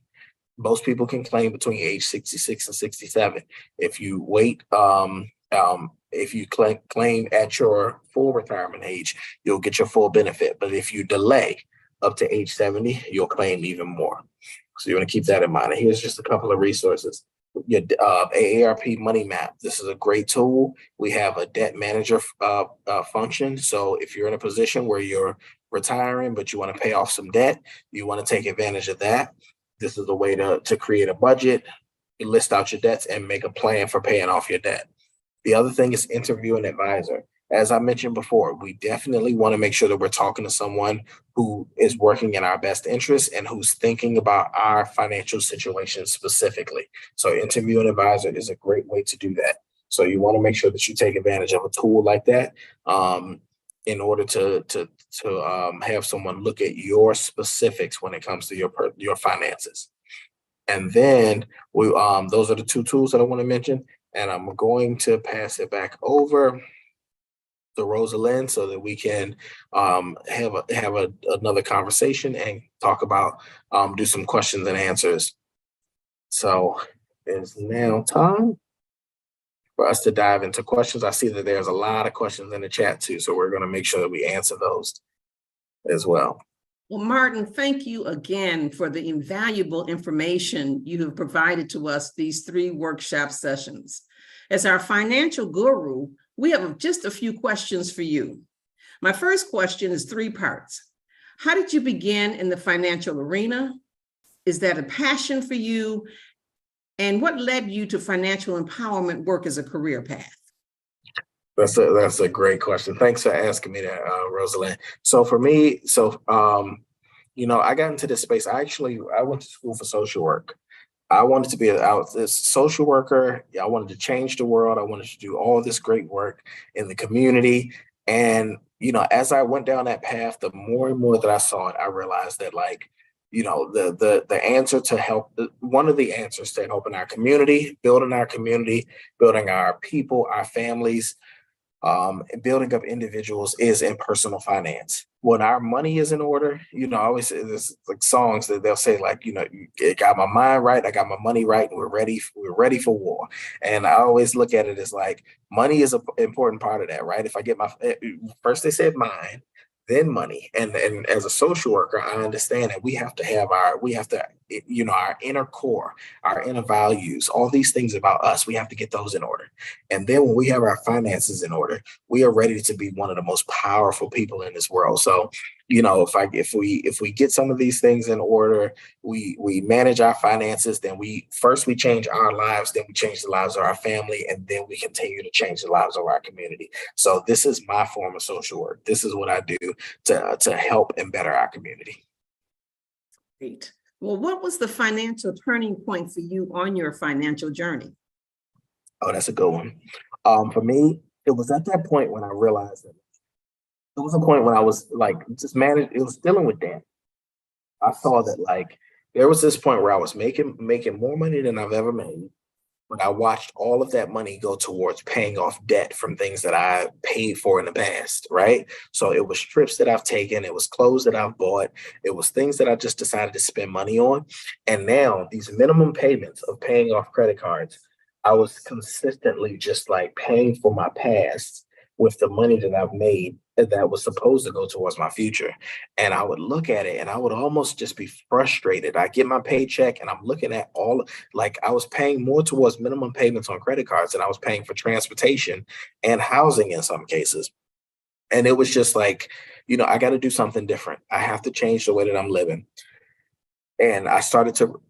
Most people can claim between age 66 and 67. If you wait, if you claim at your full retirement age, you'll get your full benefit. But if you delay up to age 70, you'll claim even more. So you want to keep that in mind. And here's just a couple of resources. Your AARP Money Map. This is a great tool. We have a debt manager function. So if you're in a position where you're retiring, but you want to pay off some debt, you want to take advantage of that. This is a way to create a budget, list out your debts, and make a plan for paying off your debt. The other thing is interview an advisor. As I mentioned before, we definitely want to make sure that we're talking to someone who is working in our best interest and who's thinking about our financial situation specifically. So interview an advisor is a great way to do that. So you want to make sure that you take advantage of a tool like that in order to have someone look at your specifics when it comes to your finances. And then those are the two tools that I want to mention. And I'm going to pass it back over to Rosalind so that we can have another conversation and talk about do some questions and answers. So it's now time for us to dive into questions. I see that there's a lot of questions in the chat too, so we're going to make sure that we answer those as well. Well, Martin, thank you again for the invaluable information you have provided to us these 3 workshop sessions. As our financial guru, we have just a few questions for you. My first question is 3 parts. How did you begin in the financial arena? Is that a passion for you? And what led you to financial empowerment work as a career path? That's a great question. Thanks for asking me that, Rosalind. So for me, I got into this space. I went to school for social work. I wanted to be this social worker. I wanted to change the world. I wanted to do all this great work in the community. And, as I went down that path, the more and more that I saw it, I realized that the answer to help, one of the answers to helping our community, building our people, our families, and building up individuals is in personal finance. When our money is in order, I always say there's like songs that they'll say you got my mind right, I got my money right, and we're ready for war. And I always look at it as like money is an important part of that, right? If I get first they said mind, then money. And as a social worker, I understand that we have to have our inner core, our inner values, all these things about us, we have to get those in order. And then when we have our finances in order, we are ready to be one of the most powerful people in this world. So, if we get some of these things in order, we manage our finances, then we change our lives, then we change the lives of our family, and then we continue to change the lives of our community. So this is my form of social work. This is what I do to help and better our community. Great. Well, what was the financial turning point for you on your financial journey? Oh, that's a good one. For me, it was at that point when I realized that it was a point when I was it was dealing with debt. I saw that there was this point where I was making more money than I've ever made, but I watched all of that money go towards paying off debt from things that I paid for in the past, right? So it was trips that I've taken, it was clothes that I've bought, it was things that I just decided to spend money on. And now these minimum payments of paying off credit cards, I was consistently just paying for my past with the money that I've made that was supposed to go towards my future. And I would look at it and I would almost just be frustrated. I get my paycheck and I'm looking at I was paying more towards minimum payments on credit cards than I was paying for transportation and housing in some cases. And it was just I got to do something different. I have to change the way that I'm living. And I started to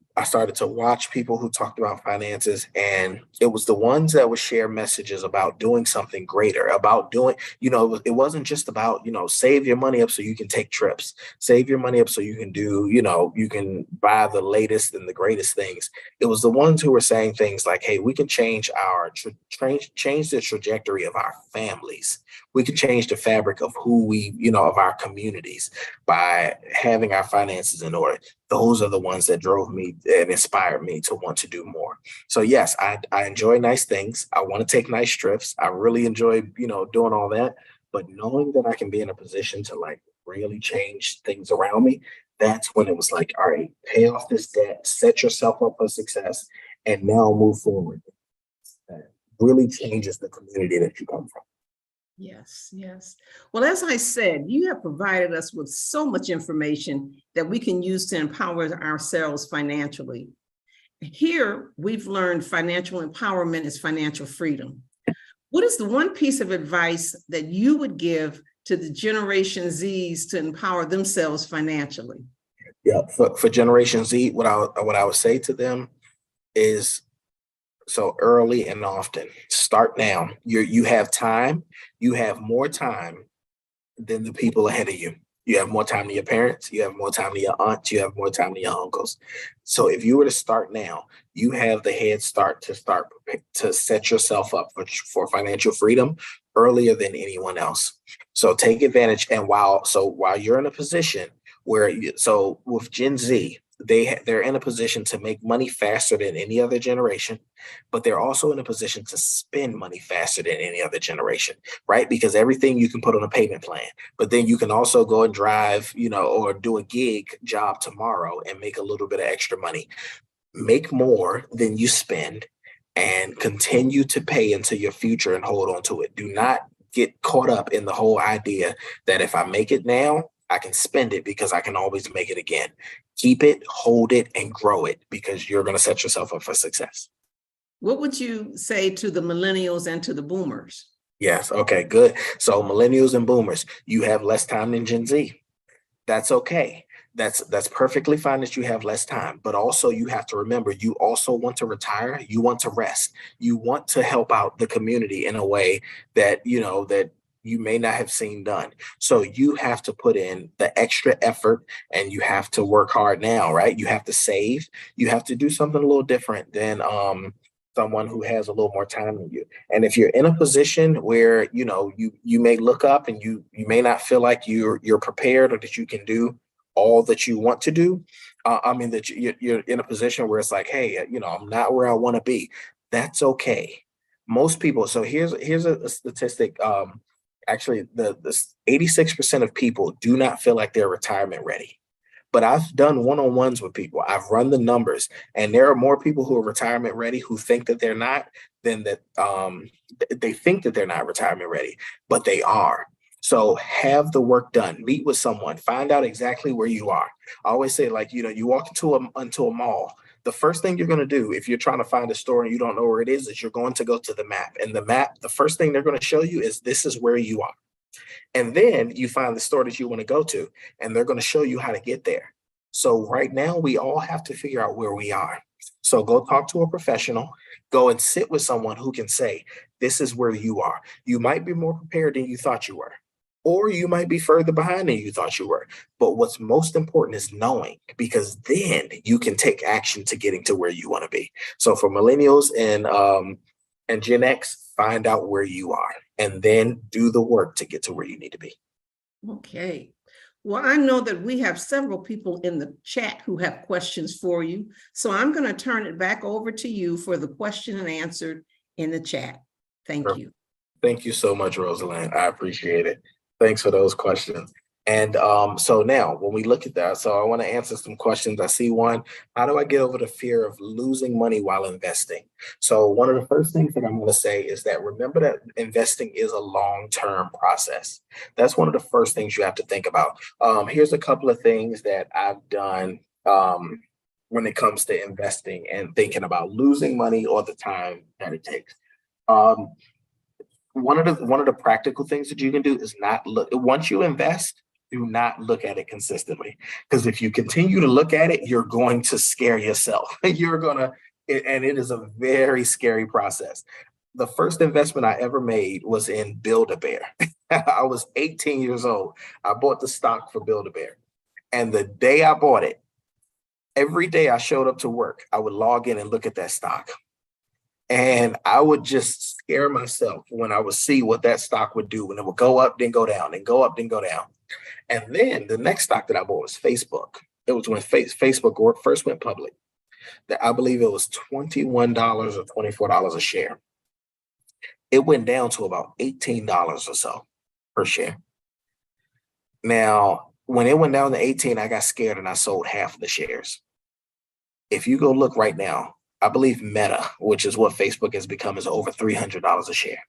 watch people who talked about finances, and it was the ones that would share messages about doing something greater, about doing, it wasn't just about, save your money up so you can take trips, save your money up so you can do, you can buy the latest and the greatest things. It was the ones who were saying things like, hey, we can change change the trajectory of our families. We can change the fabric of who of our communities by having our finances in order. Those are the ones that drove me and inspired me to want to do more. So yes, I enjoy nice things. I want to take nice trips. I really enjoy, doing all that. But knowing that I can be in a position to really change things around me, That's when it was like, all right, pay off this debt, set yourself up for success, and now move forward. That really changes the community that you come from. Yes, yes. Well, as I said, you have provided us with so much information that we can use to empower ourselves financially. Here, we've learned financial empowerment is financial freedom. What is the one piece of advice that you would give to the Generation Zs to empower themselves financially? Yeah, for Generation Z, what I would say to them is, so early and often, start now. You have time. You have more time than the people ahead of you. You have more time than your parents. You have more time than your aunts. You have more time than your uncles. So if you were to start now, you have the head start to set yourself up for financial freedom earlier than anyone else. So take advantage. And while you're in a position where so with Gen Z, they're in a position to make money faster than any other generation, but they're also in a position to spend money faster than any other generation, right? Because everything you can put on a payment plan, but then you can also go and drive, or do a gig job tomorrow and make a little bit of extra money. Make more than you spend and continue to pay into your future and hold on to it. Do not get caught up in the whole idea that if I make it now, I can spend it because I can always make it again. Keep it, hold it, and grow it because you're going to set yourself up for success. What would you say to the millennials and to the boomers? Yes. Okay, good. So millennials and boomers, you have less time than Gen Z. That's okay. That's perfectly fine that you have less time, but also you have to remember you also want to retire, you want to rest, you want to help out the community in a way that you may not have seen done. So you have to put in the extra effort and you have to work hard now, right? You have to save, you have to do something a little different than someone who has a little more time than you. And if you're in a position where you may look up and you may not feel like you're prepared or that you can do all that you want to do, that you're in a position where it's like, hey, I'm not where I want to be. That's okay. Most people. So here's a statistic. Actually, the 86% of people do not feel like they're retirement ready. But I've done one-on-ones with people. I've run the numbers, and there are more people who are retirement ready who think that they're not than that they think that they're not retirement ready, but they are. So have the work done. Meet with someone. Find out exactly where you are. I always say, like, you walk into a mall. The first thing you're going to do if you're trying to find a store and you don't know where it is you're going to go to the map. And the map, the first thing they're going to show you is this is where you are. And then you find the store that you want to go to, and they're going to show you how to get there. So right now, we all have to figure out where we are. So go talk to a professional, go and sit with someone who can say, this is where you are. You might be more prepared than you thought you were, or you might be further behind than you thought you were. But what's most important is knowing, because then you can take action to getting to where you want to be. So for millennials and Gen X, find out where you are and then do the work to get to where you need to be. Okay. Well, I know that we have several people in the chat who have questions for you. So I'm going to turn it back over to you for the question and answer in the chat. Thank you. Thank you so much, Rosalind. I appreciate it. Thanks for those questions. And so now when we look at that, so I want to answer some questions. I see one, how do I get over the fear of losing money while investing? So one of the first things that I'm going to say is that remember that investing is a long-term process. That's one of the first things you have to think about. Here's a couple of things that I've done when it comes to investing and thinking about losing money or the time that it takes. One of the practical things that you can do is not look once you invest, do not look at it consistently. Because if you continue to look at it, you're going to scare yourself. And it is a very scary process. The first investment I ever made was in Build-A-Bear. I was 18 years old. I bought the stock for Build-A-Bear. And the day I bought it, every day I showed up to work, I would log in and look at that stock. And I would just scare myself when I would see what that stock would do, when it would go up, then go down, and go up, then go down. And then the next stock that I bought was Facebook. It was when Facebook first went public. That I believe it was $21 or $24 a share. It went down to about $18 or so per share. Now, when it went down to 18, I got scared and I sold half of the shares. If you go look right now, I believe Meta, which is what Facebook has become, is over $300 a share.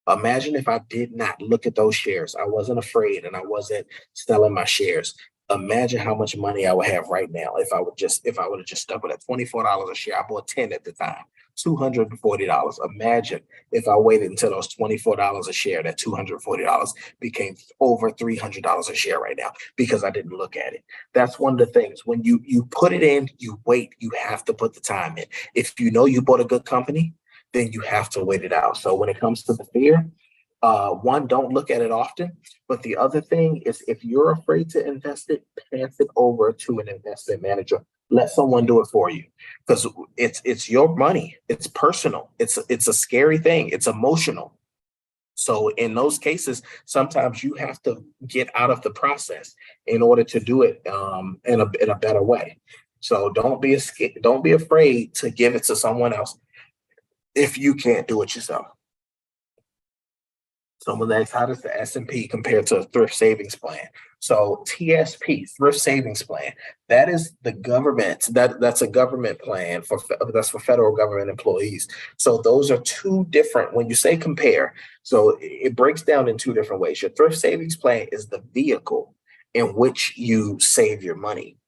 Imagine if I did not look at those shares. I wasn't afraid and I wasn't selling my shares. Imagine how much money I would have right now if I would have just stuck with it. $24 a share. I bought 10 at the time, $240. Imagine if I waited until those $24 a share, that $240 became over $300 a share right now because I didn't look at it. That's one of the things. When you put it in, you wait, you have to put the time in. If you know you bought a good company, then you have to wait it out. So when it comes to the fear, one, don't look at it often. But the other thing is, if you're afraid to invest it, pass it over to an investment manager. Let someone do it for you, because it's your money. It's personal. It's a scary thing. It's emotional. So in those cases, sometimes you have to get out of the process in order to do it in a better way. So don't be afraid to give it to someone else if you can't do it yourself. Someone asks, how does the S&P compare to a thrift savings plan? So TSP, thrift savings plan, that is the government, that's a government plan that's for federal government employees. So those are two different, when you say compare, so it breaks down in two different ways. Your thrift savings plan is the vehicle in which you save your money.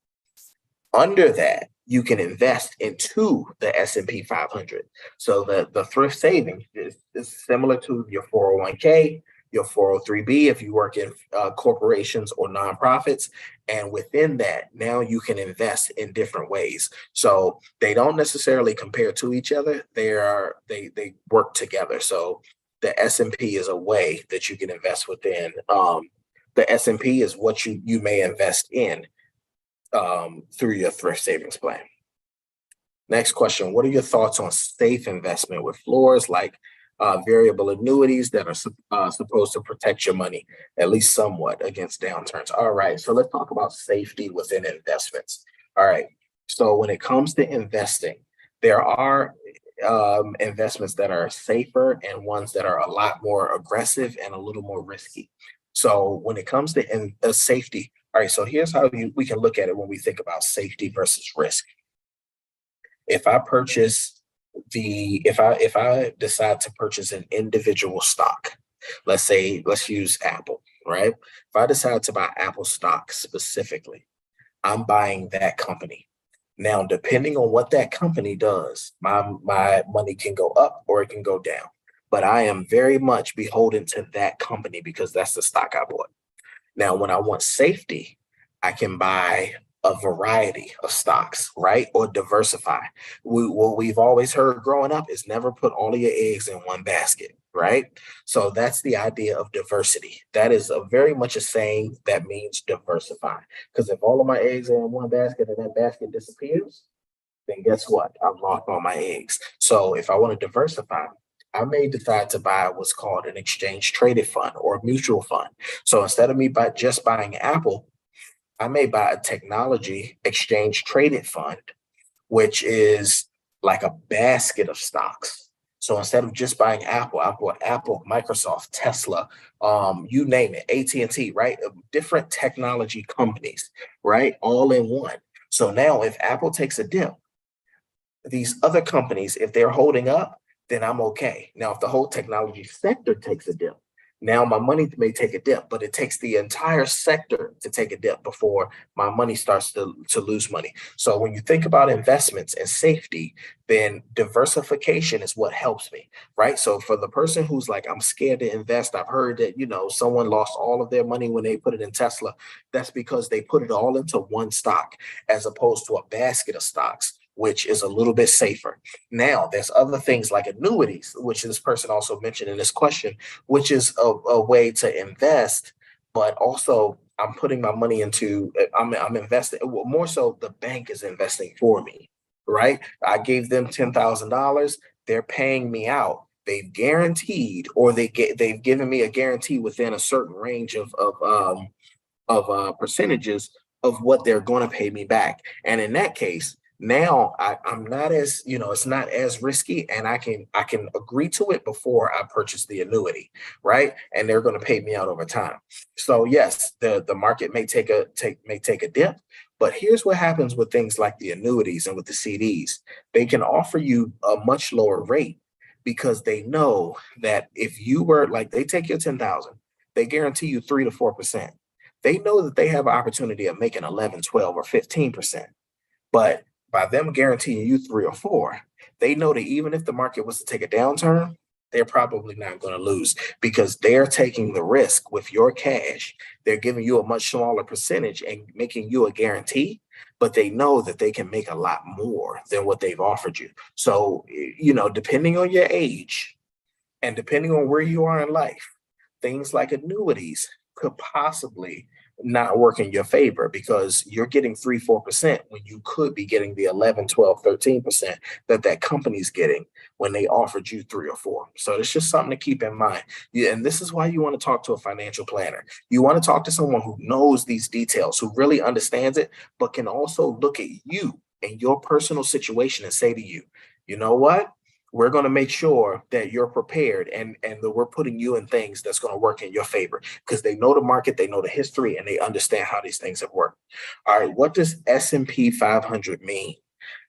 Under that, you can invest into the S&P 500. So the thrift savings is similar to your 401k, your 403b if you work in corporations or nonprofits. And within that, now you can invest in different ways. So they don't necessarily compare to each other. They work together. So the S&P is a way that you can invest within. The S&P is what you may invest in through your thrift savings plan. Next question, what are your thoughts on safe investment with floors like variable annuities that are supposed to protect your money, at least somewhat, against downturns? All right, so let's talk about safety within investments. All right, so when it comes to investing, there are investments that are safer and ones that are a lot more aggressive and a little more risky. So when it comes to safety, all right, so here's how we can look at it when we think about safety versus risk. If I decide to purchase an individual stock, let's use Apple, right? If I decide to buy Apple stock specifically, I'm buying that company. Now, depending on what that company does, my money can go up or it can go down. But I am very much beholden to that company because that's the stock I bought. Now, when I want safety, I can buy a variety of stocks, right? Or diversify. What we've always heard growing up is never put all of your eggs in one basket, right? So that's the idea of diversity. That is very much a saying that means diversify. Because if all of my eggs are in one basket and that basket disappears, then guess what? I've lost all my eggs. So if I want to diversify, I may decide to buy what's called an exchange traded fund or a mutual fund. So instead of me just buying Apple, I may buy a technology exchange traded fund, which is like a basket of stocks. So instead of just buying Apple, I bought Apple, Microsoft, Tesla, you name it, AT&T, right? Different technology companies, right? All in one. So now if Apple takes a dip, these other companies, if they're holding up, then I'm okay. Now, if the whole technology sector takes a dip, now my money may take a dip, but it takes the entire sector to take a dip before my money starts to lose money. So when you think about investments and safety, then diversification is what helps me, right? So for the person who's like, I'm scared to invest, I've heard that, someone lost all of their money when they put it in Tesla. That's because they put it all into one stock as opposed to a basket of stocks, which is a little bit safer. Now, there's other things like annuities, which this person also mentioned in this question, which is a way to invest, but also I'm putting my money into, I'm investing, well, more so the bank is investing for me, right? I gave them $10,000. They're paying me out. They've guaranteed, or they've given me a guarantee within a certain range of percentages of what they're going to pay me back. And in that case, Now I'm not as, it's not as risky, and I can agree to it before I purchase the annuity, right? And they're going to pay me out over time. So yes, the market may take a dip, but here's what happens with things like the annuities and with the CDs. They can offer you a much lower rate because they know that if you were like, they take your 10,000, they guarantee you 3 to 4%. They know that they have an opportunity of making 11, 12, or 15%. But by them guaranteeing you 3 or 4, they know that even if the market was to take a downturn, they're probably not going to lose because they're taking the risk with your cash. They're giving you a much smaller percentage and making you a guarantee, but they know that they can make a lot more than what they've offered you. So, depending on your age and depending on where you are in life, things like annuities could possibly not work in your favor because you're getting 3, 4% when you could be getting the 11, 12, 13% that company's getting when they offered you 3 or 4. So it's just something to keep in mind. Yeah, and this is why you want to talk to a financial planner. You want to talk to someone who knows these details, who really understands it, but can also look at you and your personal situation and say to you, you know what? We're going to make sure that you're prepared and that we're putting you in things that's going to work in your favor because they know the market, they know the history, and they understand how these things have worked. All right, what does S&P 500 mean?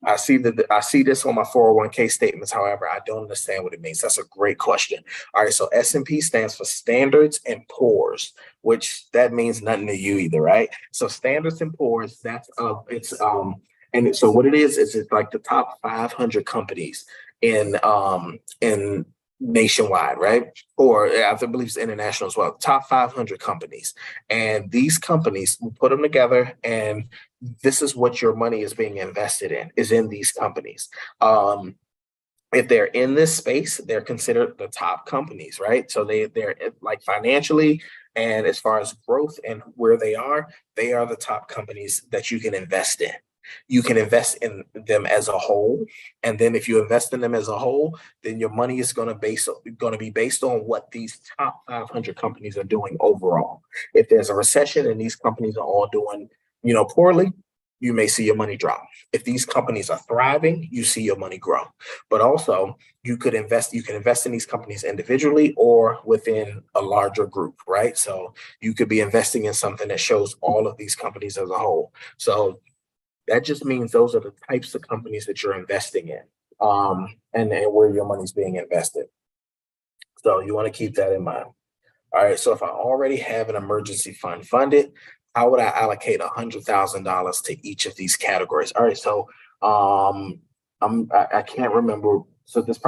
I see this on my 401k statements. However, I don't understand what it means. That's a great question. All right, so S&P stands for Standards and Poor's, which that means nothing to you either, right? So Standards and Poor's, so what it is it's like the top 500 companies in nationwide, right? Or I believe it's international as well. Top 500 companies, and these companies, we put them together, and this is what your money is being invested in, is in these companies. If they're in this space, they're considered the top companies, right? So they're like financially and as far as growth and where they are the top companies that you can invest in. You can invest in them as a whole, and then if you invest in them as a whole, then your money is going to be based on what these top 500 companies are doing overall. If there's a recession and these companies are all doing, poorly, you may see your money drop. If these companies are thriving, you see your money grow. But also, you can invest in these companies individually or within a larger group, right? So you could be investing in something that shows all of these companies as a whole. So that just means those are the types of companies that you're investing in, and where your money's being invested. So you want to keep that in mind. All right. So if I already have an emergency fund funded, how would I allocate $100,000 to each of these categories? All right. So I can't remember. So this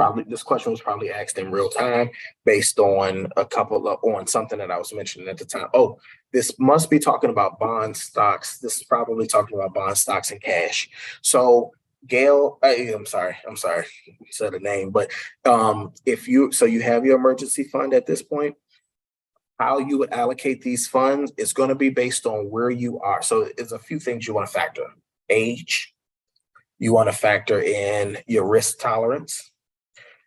question was probably asked in real time based on on something that I was mentioning at the time. Oh, this must be talking about bond stocks. This is probably talking about bond stocks and cash. So Gail, I'm sorry, said a name, but you have your emergency fund at this point, how you would allocate these funds is going to be based on where you are. So there's a few things you want to factor: age, you want to factor in your risk tolerance.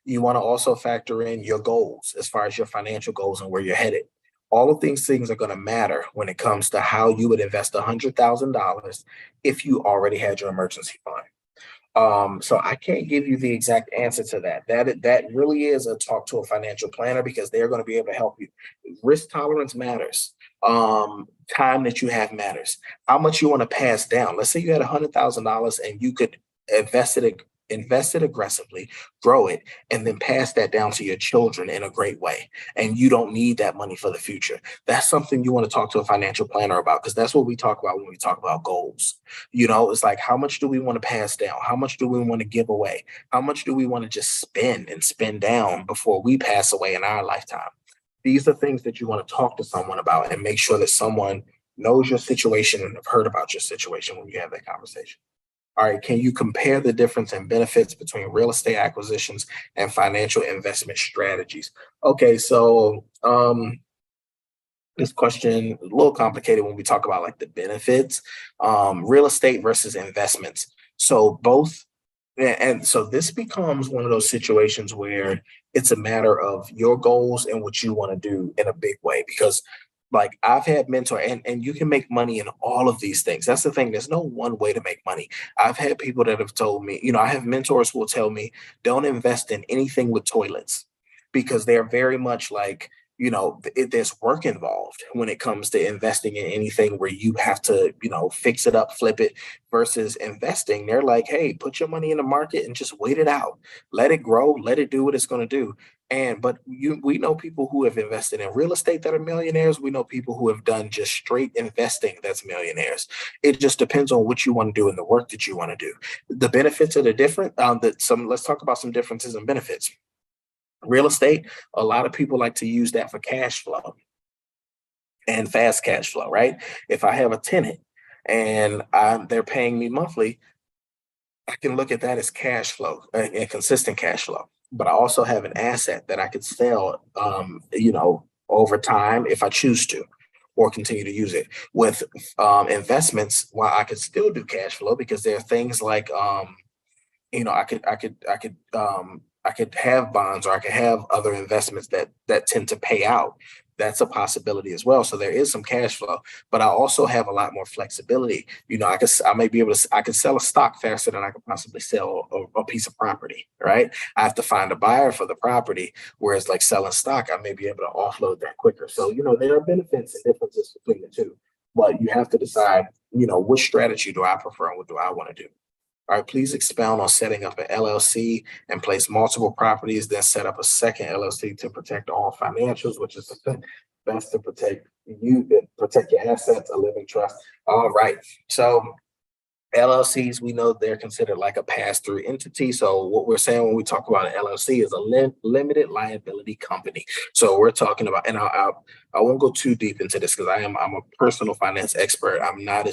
You want to also factor in your goals as far as your financial goals and where you're headed. All of these things are going to matter when it comes to how you would invest $100,000 if you already had your emergency fund. So I can't give you the exact answer to that. That really is a talk to a financial planner because they're going to be able to help you. Risk tolerance matters. Time that you have matters. How much you want to pass down. Let's say you had $100,000 and you could invest it aggressively, grow it, and then pass that down to your children in a great way. And you don't need that money for the future. That's something you want to talk to a financial planner about because that's what we talk about when we talk about goals. It's like, how much do we want to pass down? How much do we want to give away? How much do we want to just spend down before we pass away in our lifetime? These are things that you want to talk to someone about and make sure that someone knows your situation and have heard about your situation when you have that conversation. All right, can you compare the difference in benefits between real estate acquisitions and financial investment strategies? Okay, so this question is a little complicated when we talk about like the benefits, real estate versus investments. So both, and so this becomes one of those situations where it's a matter of your goals and what you want to do in a big way, because Like I've had mentor and you can make money in all of these things. That's the thing. There's no one way to make money. I've had people that have told me, I have mentors who will tell me, don't invest in anything with toilets because they're very much like, there's work involved when it comes to investing in anything where you have to, fix it up, flip it versus investing. They're like, hey, put your money in the market and just wait it out. Let it grow, let it do what it's going to do. We know people who have invested in real estate that are millionaires. We know people who have done just straight investing that's millionaires. It just depends on what you want to do and the work that you want to do. The benefits are the different. Let's talk about some differences and benefits. Real estate, a lot of people like to use that for cash flow and fast cash flow, right? If I have a tenant and they're paying me monthly, I can look at that as cash flow and consistent cash flow. But I also have an asset that I could sell, over time if I choose to, or continue to use it. With investments, while I could still do cash flow because there are things like, I could have bonds or I could have other investments that tend to pay out. That's a possibility as well. So there is some cash flow, but I also have a lot more flexibility. I may be able to, I could sell a stock faster than I could possibly sell a piece of property, right? I have to find a buyer for the property, whereas like selling stock, I may be able to offload that quicker. So, there are benefits and differences between the two, but you have to decide, which strategy do I prefer and what do I want to do? All right, please expound on setting up an LLC and place multiple properties, then set up a second LLC to protect all financials, which is best to protect your assets, a living trust. All right. So LLCs, we know they're considered like a pass-through entity. So what we're saying when we talk about an LLC is a limited liability company. So we're talking about, and I won't go too deep into this because I'm a personal finance expert. I'm not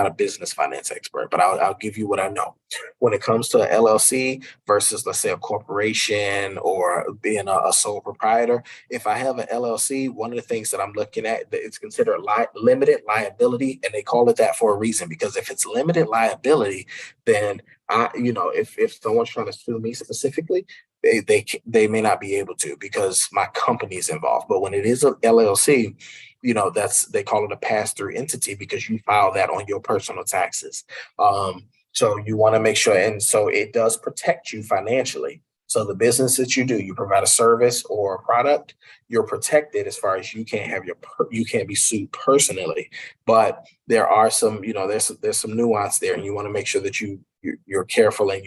a business finance expert, but I'll give you what I know. When it comes to an LLC versus, let's say, a corporation or being a sole proprietor, if I have an LLC, one of the things that I'm looking at, it's considered limited liability, and they call it that for a reason, because if it's limited liability, then if someone's trying to sue me specifically, they may not be able to because my company is involved. But when it is a LLC, they call it a pass-through entity because you file that on your personal taxes. So you want to make sure, and so it does protect you financially. So the business that you do, you provide a service or a product, you're protected as far as you can't be sued personally. But there are some, there's some nuance there, and you want to make sure that you're careful and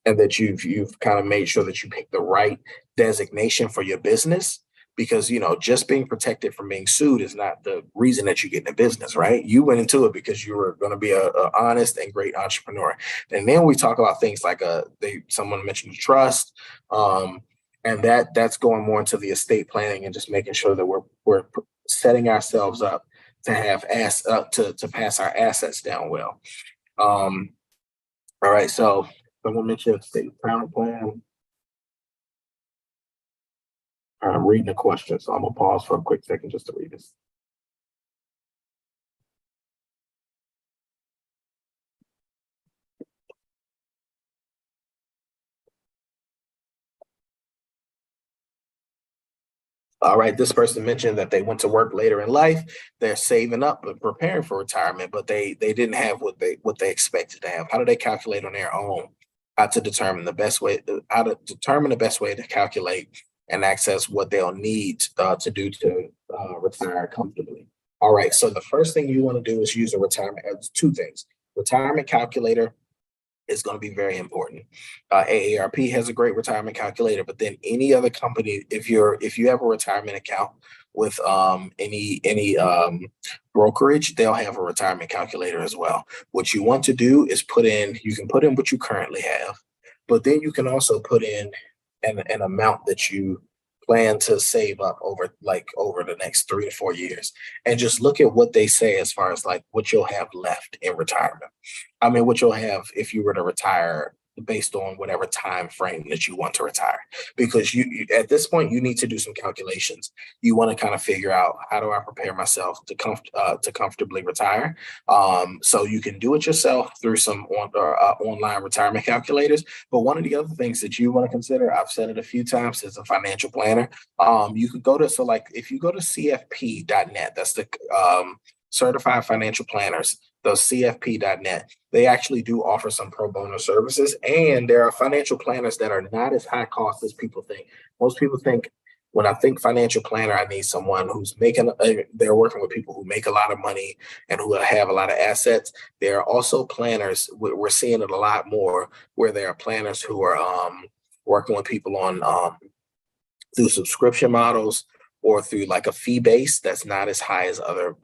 and that you've kind of made sure that you pick the right designation for your business. Because just being protected from being sued is not the reason that you get in the business, right? You went into it because you were going to be a honest and great entrepreneur. And then we talk about things like someone mentioned trust, and that's going more into the estate planning and just making sure that we're setting ourselves up to have to pass our assets down well. All right, so someone mentioned estate planning plan. I'm reading the question, so I'm gonna pause for a quick second just to read this. All right, this person mentioned that they went to work later in life. They're saving up and preparing for retirement, but they didn't have what they expected to have. How do they calculate on their own how to determine the best way to calculate and access what they'll need to do to retire comfortably? All right, so the first thing you want to do is use a retirement. Two things: retirement calculator is going to be very important. AARP has a great retirement calculator, but then any other company, if you have a retirement account with any brokerage, they'll have a retirement calculator as well. What you want to do is you can put in what you currently have, but then you can also put in an amount that you plan to save up over the next 3 to 4 years, and just look at what they say as far as like what you'll have left in retirement. I mean, what you'll have if you were to retire based on whatever time frame that you want to retire. Because you at this point, you need to do some calculations. You want to kind of figure out, how do I prepare myself to comfortably retire? So you can do it yourself through some online retirement calculators. But one of the other things that you want to consider, I've said it a few times, is a financial planner. You could go to, so like if you go to CFP.net, that's the Certified Financial Planners, those CFP.net, they actually do offer some pro bono services. And there are financial planners that are not as high cost as people think. Most people think, when I think financial planner, I need someone who's they're working with people who make a lot of money and who have a lot of assets. There are also planners, we're seeing it a lot more, where there are planners who are working with people on through subscription models or through like a fee base that's not as high as other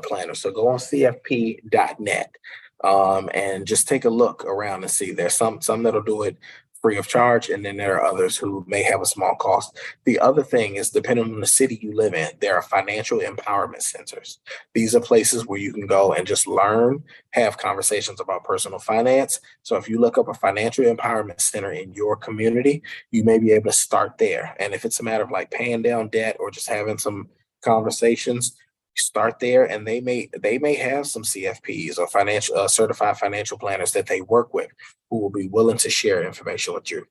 planners. So go on CFP.net and just take a look around and see. There's some that'll do it free of charge, and then there are others who may have a small cost. The other thing is, depending on the city you live in, there are financial empowerment centers. These are places where you can go and just learn, have conversations about personal finance. So if you look up a financial empowerment center in your community, you may be able to start there. And if it's a matter of like paying down debt or just having some conversations, start there, and they may have some CFPs or financial certified financial planners that they work with who will be willing to share information with you.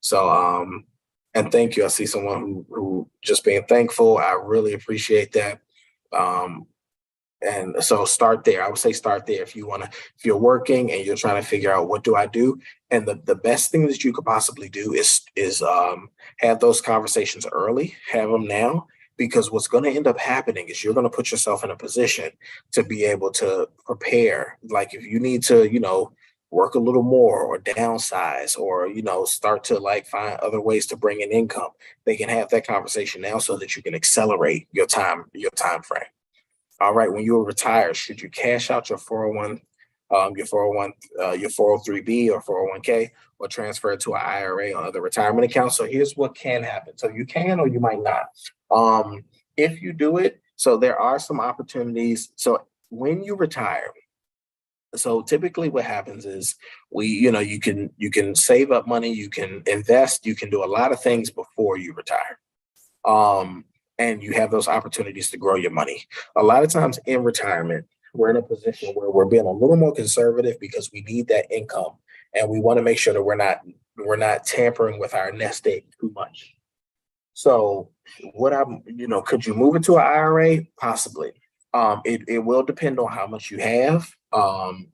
So and thank you. I see someone who just being thankful. I really appreciate that. And so start there. I would say start there if you're working and you're trying to figure out, what do I do? And the best thing that you could possibly do is have those conversations early, have them now. Because what's going to end up happening is you're going to put yourself in a position to be able to prepare. Like if you need to, work a little more or downsize or, start to like find other ways to bring in income, they can have that conversation now so that you can accelerate your time frame. All right. When you retire, should you cash out your 401, your 403B or 401k, or transfer it to an IRA or other retirement account? So here's what can happen. So you can, or you might not. If you do it, so there are some opportunities. So when you retire, so typically what happens is you can save up money, you can invest, you can do a lot of things before you retire. And you have those opportunities to grow your money. A lot of times in retirement, we're in a position where we're being a little more conservative because we need that income, and we want to make sure that we're not tampering with our nest egg too much. So could you move it to an IRA? Possibly. It will depend on how much you have,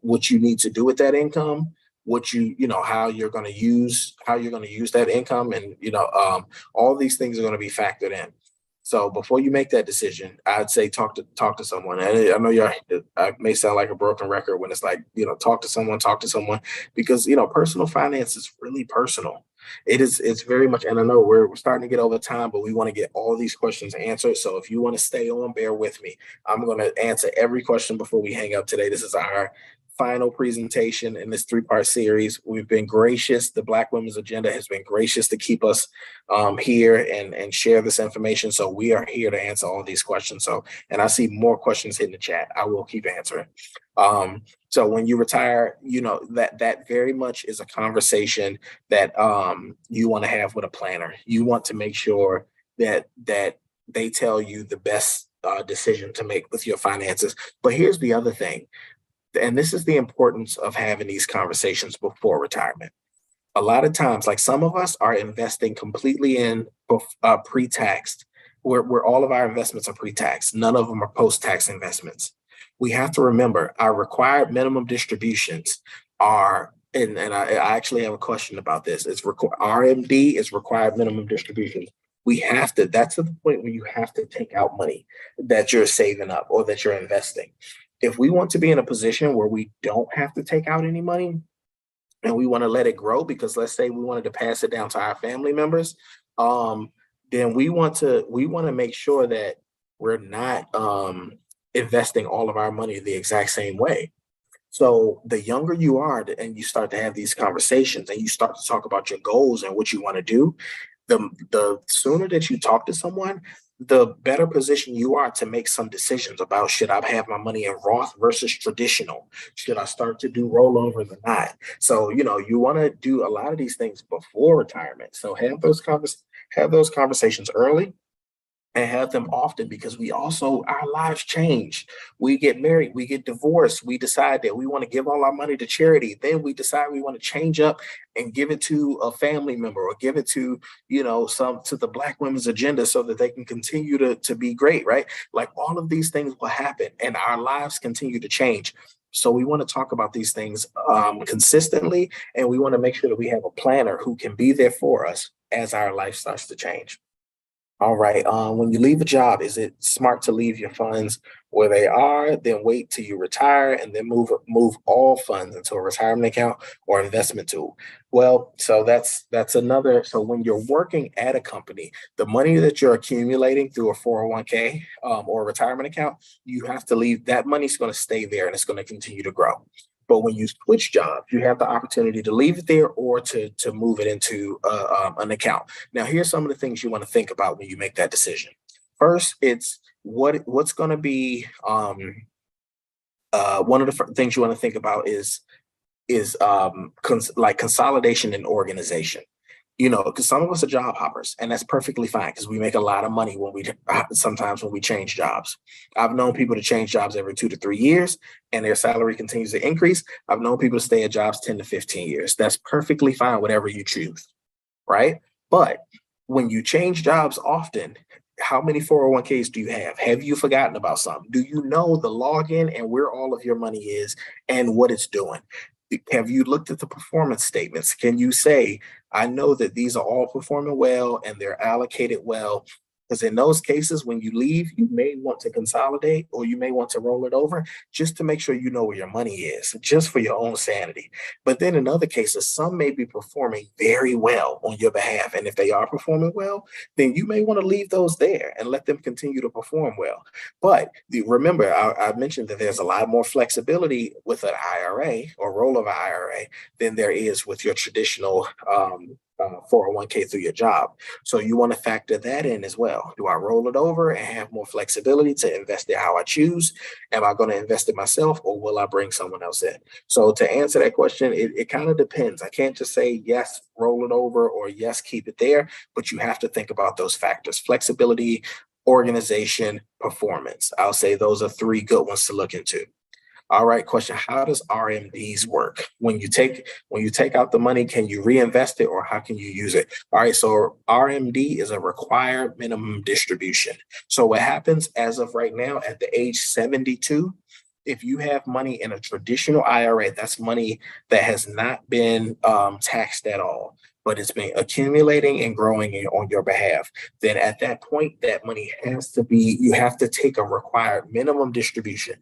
what you need to do with that income, how you're going to use that income, and all these things are going to be factored in. So before you make that decision, I'd say talk to someone. And I know I may sound like a broken record when it's like, talk to someone, because, personal finance is really personal. It's very much, and I know we're starting to get over time, but we want to get all these questions answered. So if you want to stay on, bear with me. I'm going to answer every question before we hang up today. This is our final presentation in this 3-part series. We've been gracious. The Black Women's Agenda has been gracious to keep us here and share this information. So we are here to answer all these questions. And I see more questions in the chat. I will keep answering. So when you retire, that very much is a conversation that you want to have with a planner. You want to make sure that they tell you the best decision to make with your finances. But here's the other thing. And this is the importance of having these conversations before retirement. A lot of times, like some of us are investing completely in pre-taxed, where all of our investments are pre-taxed. None of them are post-tax investments. We have to remember our required minimum distributions are, and I actually have a question about this. RMD is required minimum distributions. That's the point where you have to take out money that you're saving up or that you're investing. If we want to be in a position where we don't have to take out any money and we want to let it grow, because let's say we wanted to pass it down to our family members, then we want to make sure that we're not investing all of our money the exact same way. So the younger you are and you start to have these conversations and you start to talk about your goals and what you want to do, the sooner that you talk to someone, the better position you are to make some decisions about, should I have my money in Roth versus traditional? Should I start to do rollovers or not? So, you want to do a lot of these things before retirement. So have those conversations early and have them often, because our lives change. We get married, we get divorced, we decide that we want to give all our money to charity. Then we decide we want to change up and give it to a family member, or give it to, some to the Black women's agenda, so that they can continue to be great, right? Like, all of these things will happen and our lives continue to change. So we want to talk about these things consistently, and we want to make sure that we have a planner who can be there for us as our life starts to change. All right. When you leave a job, is it smart to leave your funds where they are, then wait till you retire, and then move all funds into a retirement account or investment tool? Well, so that's another. So when you're working at a company, the money that you're accumulating through a 401k or a retirement account, you have to leave that money's going to stay there and it's going to continue to grow. But when you switch jobs, you have the opportunity to leave it there or to move it into an account. Now, here's some of the things you want to think about when you make that decision. First, it's what's going to be one of the things you want to think about is like consolidation and organization. Because some of us are job hoppers, and that's perfectly fine, because we make a lot of money sometimes when we change jobs. I've known people to change jobs every 2 to 3 years, and their salary continues to increase. I've known people to stay at jobs 10 to 15 years. That's perfectly fine, whatever you choose, right? But when you change jobs often, how many 401ks do you have? Have you forgotten about some? Do you know the login and where all of your money is and what it's doing? Have you looked at the performance statements? Can you say, I know that these are all performing well and they're allocated well? Because in those cases, when you leave, you may want to consolidate, or you may want to roll it over, just to make sure you know where your money is, just for your own sanity. But then in other cases, some may be performing very well on your behalf. And if they are performing well, then you may want to leave those there and let them continue to perform well. But remember, I mentioned that there's a lot more flexibility with an IRA or rollover IRA than there is with your traditional 401k through your job. So you want to factor that in as well. Do I roll it over and have more flexibility to invest it how I choose? Am I going to invest it myself, or will I bring someone else in? So to answer that question, it kind of depends. I can't just say yes, roll it over, or yes, keep it there, but you have to think about those factors: flexibility, organization, performance. I'll say those are three good ones to look into. All right, question. How does RMDs work? When you take out the money, can you reinvest it, or how can you use it? All right, so RMD is a required minimum distribution. So what happens as of right now at the age 72, if you have money in a traditional IRA, that's money that has not been taxed at all, but it's been accumulating and growing on your behalf, then at that point, that money you have to take a required minimum distribution.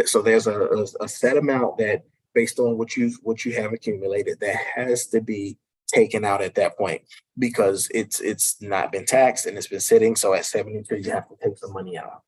So there's a set amount that, based on what you have accumulated, that has to be taken out at that point, because it's not been taxed and it's been sitting. So at 72, you have to take some money out.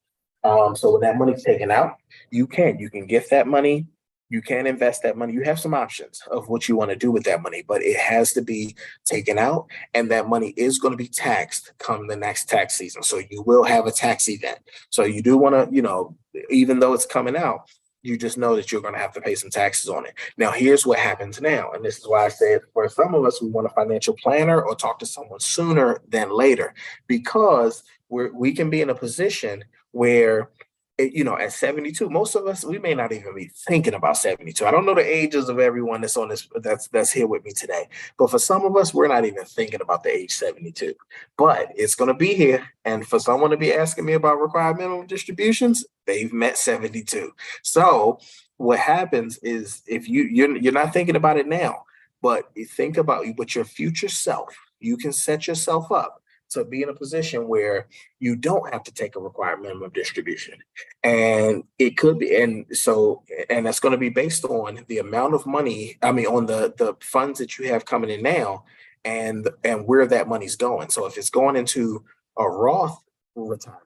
So when that money's taken out, you can gift that money. You can invest that money. You have some options of what you want to do with that money, but it has to be taken out, and that money is going to be taxed come the next tax season. So you will have a tax event. So you do want to, even though it's coming out, you just know that you're going to have to pay some taxes on it. Now, here's what happens now. And this is why I said, for some of us, we want a financial planner or talk to someone sooner than later, because we can be in a position where, at 72, most of us, we may not even be thinking about 72. I don't know the ages of everyone that's on this, that's here with me today. But for some of us, we're not even thinking about the age 72. But it's going to be here. And for someone to be asking me about required minimum distributions, they've met 72. So what happens is, if you're not thinking about it now, but you think about with your future self, you can set yourself up to be in a position where you don't have to take a required minimum distribution. And it could be, and that's going to be based on the amount of money, on the funds that you have coming in now, and where that money's going. So if it's going into a Roth retirement,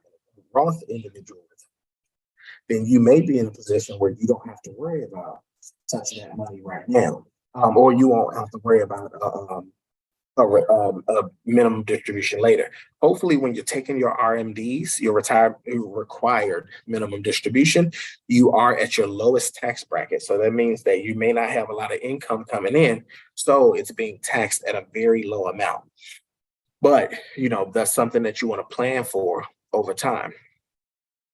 Roth individual retirement, then you may be in a position where you don't have to worry about touching that money right now. Or you won't have to worry about a minimum distribution later. Hopefully, when you're taking your RMDs, your required minimum distribution, you are at your lowest tax bracket. So that means that you may not have a lot of income coming in, so it's being taxed at a very low amount. But that's something that you want to plan for over time.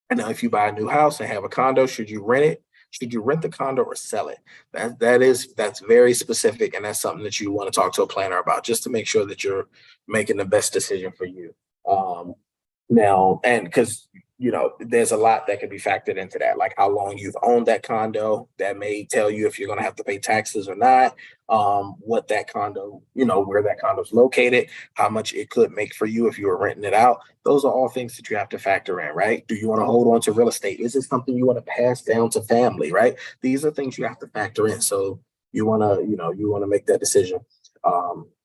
And now, if you buy a new house and have a condo, should you rent it? Should you rent the condo or sell it? That's very specific, and that's something that you want to talk to a planner about, just to make sure that you're making the best decision for you. Um, Now, and because there's a lot that can be factored into that, like how long you've owned that condo. That may tell you if you're going to have to pay taxes or not. What that condo, where that condo is located, how much it could make for you if you were renting it out. Those are all things that you have to factor in, right? Do you want to hold on to real estate? Is it something you want to pass down to family, right? These are things you have to factor in. So you want to make that decision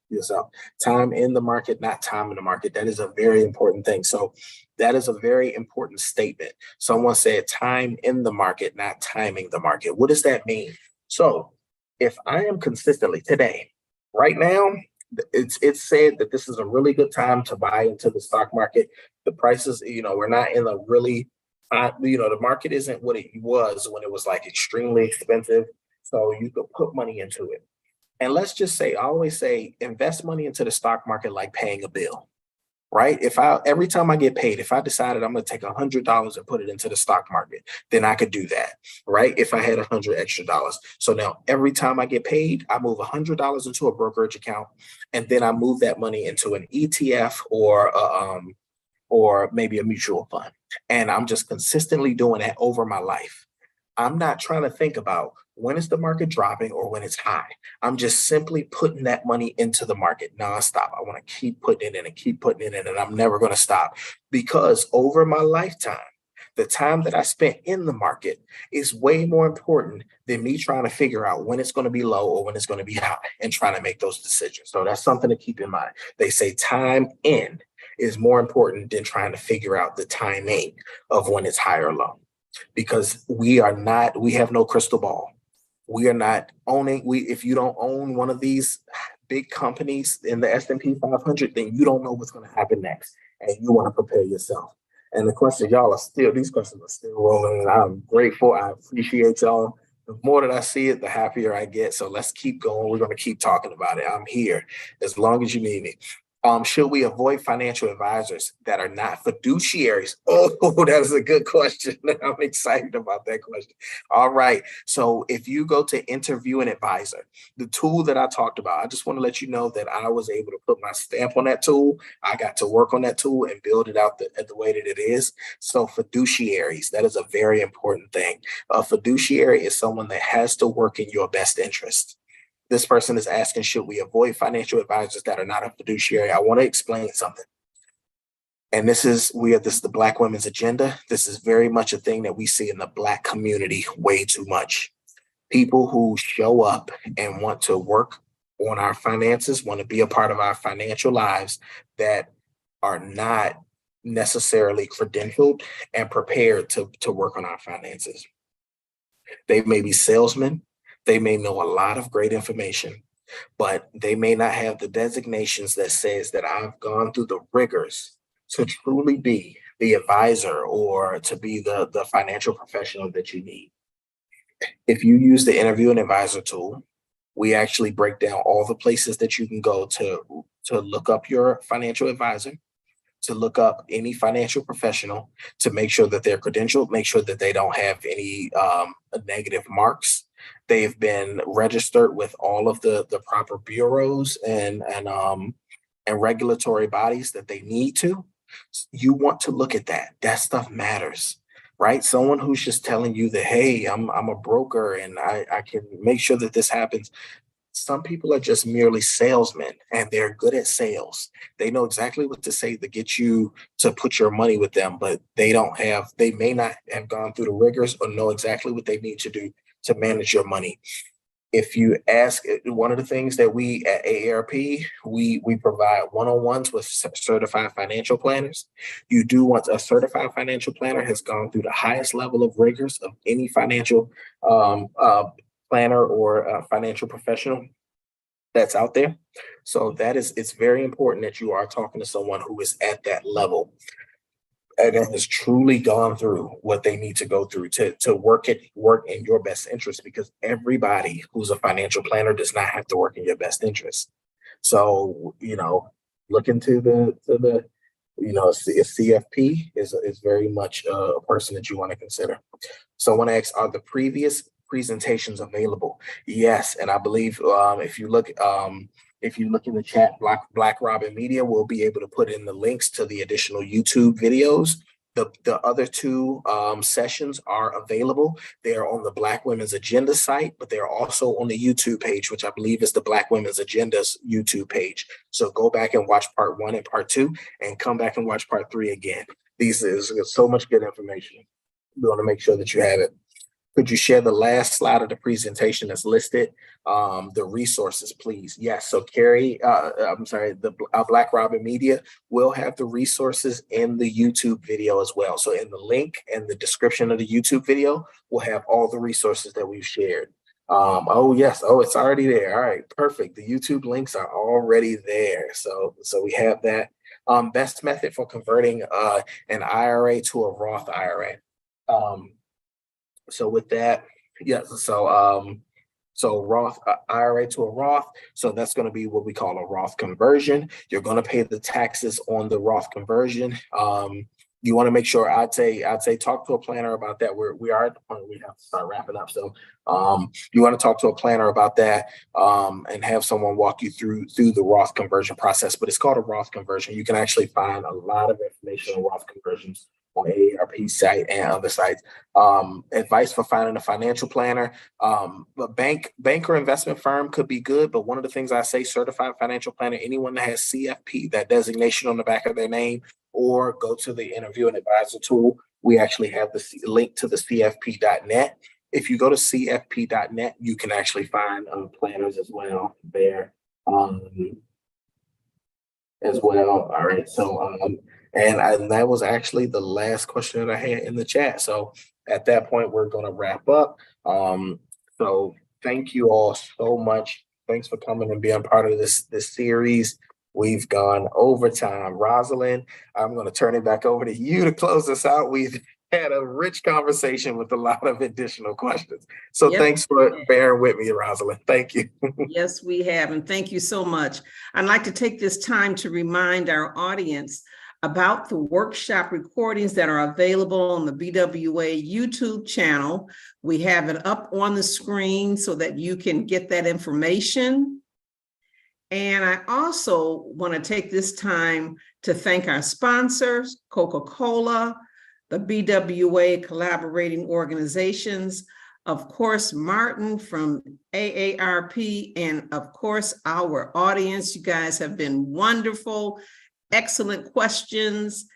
yourself. Time in the market, not time in the market. That is a very important thing. So that is a very important statement. Someone said time in the market, not timing the market. What does that mean? So if I am consistently today, right now, it's said that this is a really good time to buy into the stock market. The prices, we're not in a really, the market isn't what it was when it was like extremely expensive. So you could put money into it. And let's just say, I always say, invest money into the stock market like paying a bill, right? If I every time I get paid, if I decided I'm going to take $100 and put it into the stock market, then I could do that, right? If I had $100 extra. So now every time I get paid, I move $100 into a brokerage account, and then I move that money into an ETF or maybe a mutual fund, and I'm just consistently doing that over my life. I'm not trying to think about when is the market dropping or when it's high. I'm just simply putting that money into the market nonstop. I want to keep putting it in and keep putting it in, and I'm never going to stop, because over my lifetime, the time that I spent in the market is way more important than me trying to figure out when it's going to be low or when it's going to be high and trying to make those decisions. So that's something to keep in mind. They say time in is more important than trying to figure out the timing of when it's high or low, because we have no crystal ball. We are not owning, if you don't own one of these big companies in the S&P 500, then you don't know what's going to happen next, and you want to prepare yourself. And these questions are still rolling, and I'm grateful. I appreciate y'all. The more that I see it, the happier I get. So let's keep going. We're going to keep talking about it. I'm here as long as you need me. Should we avoid financial advisors that are not fiduciaries? Oh, that is a good question. I'm excited about that question. All right. So if you go to interview an advisor, the tool that I talked about, I just want to let you know that I was able to put my stamp on that tool. I got to work on that tool and build it out the way that it is. So fiduciaries, that is a very important thing. A fiduciary is someone that has to work in your best interest. This person is asking, should we avoid financial advisors that are not a fiduciary? I want to explain something. And this is the Black women's agenda. This is very much a thing that we see in the Black community way too much. People who show up and want to work on our finances, want to be a part of our financial lives, that are not necessarily credentialed and prepared to work on our finances. They may be salesmen. They may know a lot of great information, but they may not have the designations that says that I've gone through the rigors to truly be the advisor or to be the financial professional that you need. If you use the interview and advisor tool, we actually break down all the places that you can go to look up your financial advisor, to look up any financial professional, to make sure that they're credentialed, make sure that they don't have any negative marks. They've been registered with all of the proper bureaus and regulatory bodies that they need to. You want to look at that. That stuff matters, right? Someone who's just telling you that, hey, I'm a broker and I can make sure that this happens. Some people are just merely salesmen, and they're good at sales. They know exactly what to say to get you to put your money with them, but they may not have gone through the rigors or know exactly what they need to do to manage your money. If you ask, one of the things that we at AARP, we provide one-on-ones with certified financial planners. You do want a certified financial planner has gone through the highest level of rigors of any financial planner or financial professional. that's out there. So it's very important that you are talking to someone who is at that level and has truly gone through what they need to go through to work in your best interest, because everybody who's a financial planner does not have to work in your best interest. So, look into the if CFP is very much a person that you want to consider. So I want to ask, are the previous presentations available? Yes, and I believe if you look in the chat, Black Robin Media will be able to put in the links to the additional YouTube videos. The other two sessions are available. They are on the Black Women's Agenda site, but they're also on the YouTube page, which I believe is the Black Women's Agenda's YouTube page. So go back and watch part 1 and part 2, and come back and watch part 3 again. These is so much good information. We want to make sure that you have it. Could you share the last slide of the presentation that's listed? The resources, please. Yes. So Carrie, the Black Robin Media will have the resources in the YouTube video as well. So in the link and the description of the YouTube video, we'll have all the resources that we've shared. Oh yes. Oh, it's already there. All right. Perfect. The YouTube links are already there. So we have that. Best method for converting an IRA to a Roth IRA. So with that, yes. So Roth IRA to a Roth. So that's going to be what we call a Roth conversion. You're going to pay the taxes on the Roth conversion. You want to make sure, I'd say talk to a planner about that. We are at the point we have to start wrapping up. So you want to talk to a planner about that and have someone walk you through the Roth conversion process. But it's called a Roth conversion. You can actually find a lot of information on Roth conversions on AARP site and other sites. Advice for finding a financial planner. A bank or investment firm could be good, but one of the things I say, certified financial planner, anyone that has CFP, that designation on the back of their name, or go to the interview and advisor tool. We actually have the link to the CFP.net. If you go to CFP.net, you can actually find planners as well there as well. All right. So, and that was actually the last question that I had in the chat. So at that point, we're going to wrap up. So thank you all so much. Thanks for coming and being part of this series. We've gone over time. Rosalind, I'm going to turn it back over to you to close us out. We've had a rich conversation with a lot of additional questions. So thanks for bearing with me, Rosalind. Thank you. Yes, we have. And thank you so much. I'd like to take this time to remind our audience about the workshop recordings that are available on the BWA YouTube channel. We have it up on the screen so that you can get that information. And I also want to take this time to thank our sponsors, Coca-Cola, the BWA collaborating organizations, of course, Martin from AARP, and of course, our audience. You guys have been wonderful, excellent questions,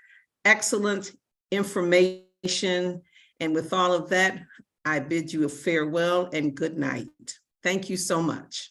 excellent information. And with all of that, I bid you a farewell and good night. Thank you so much.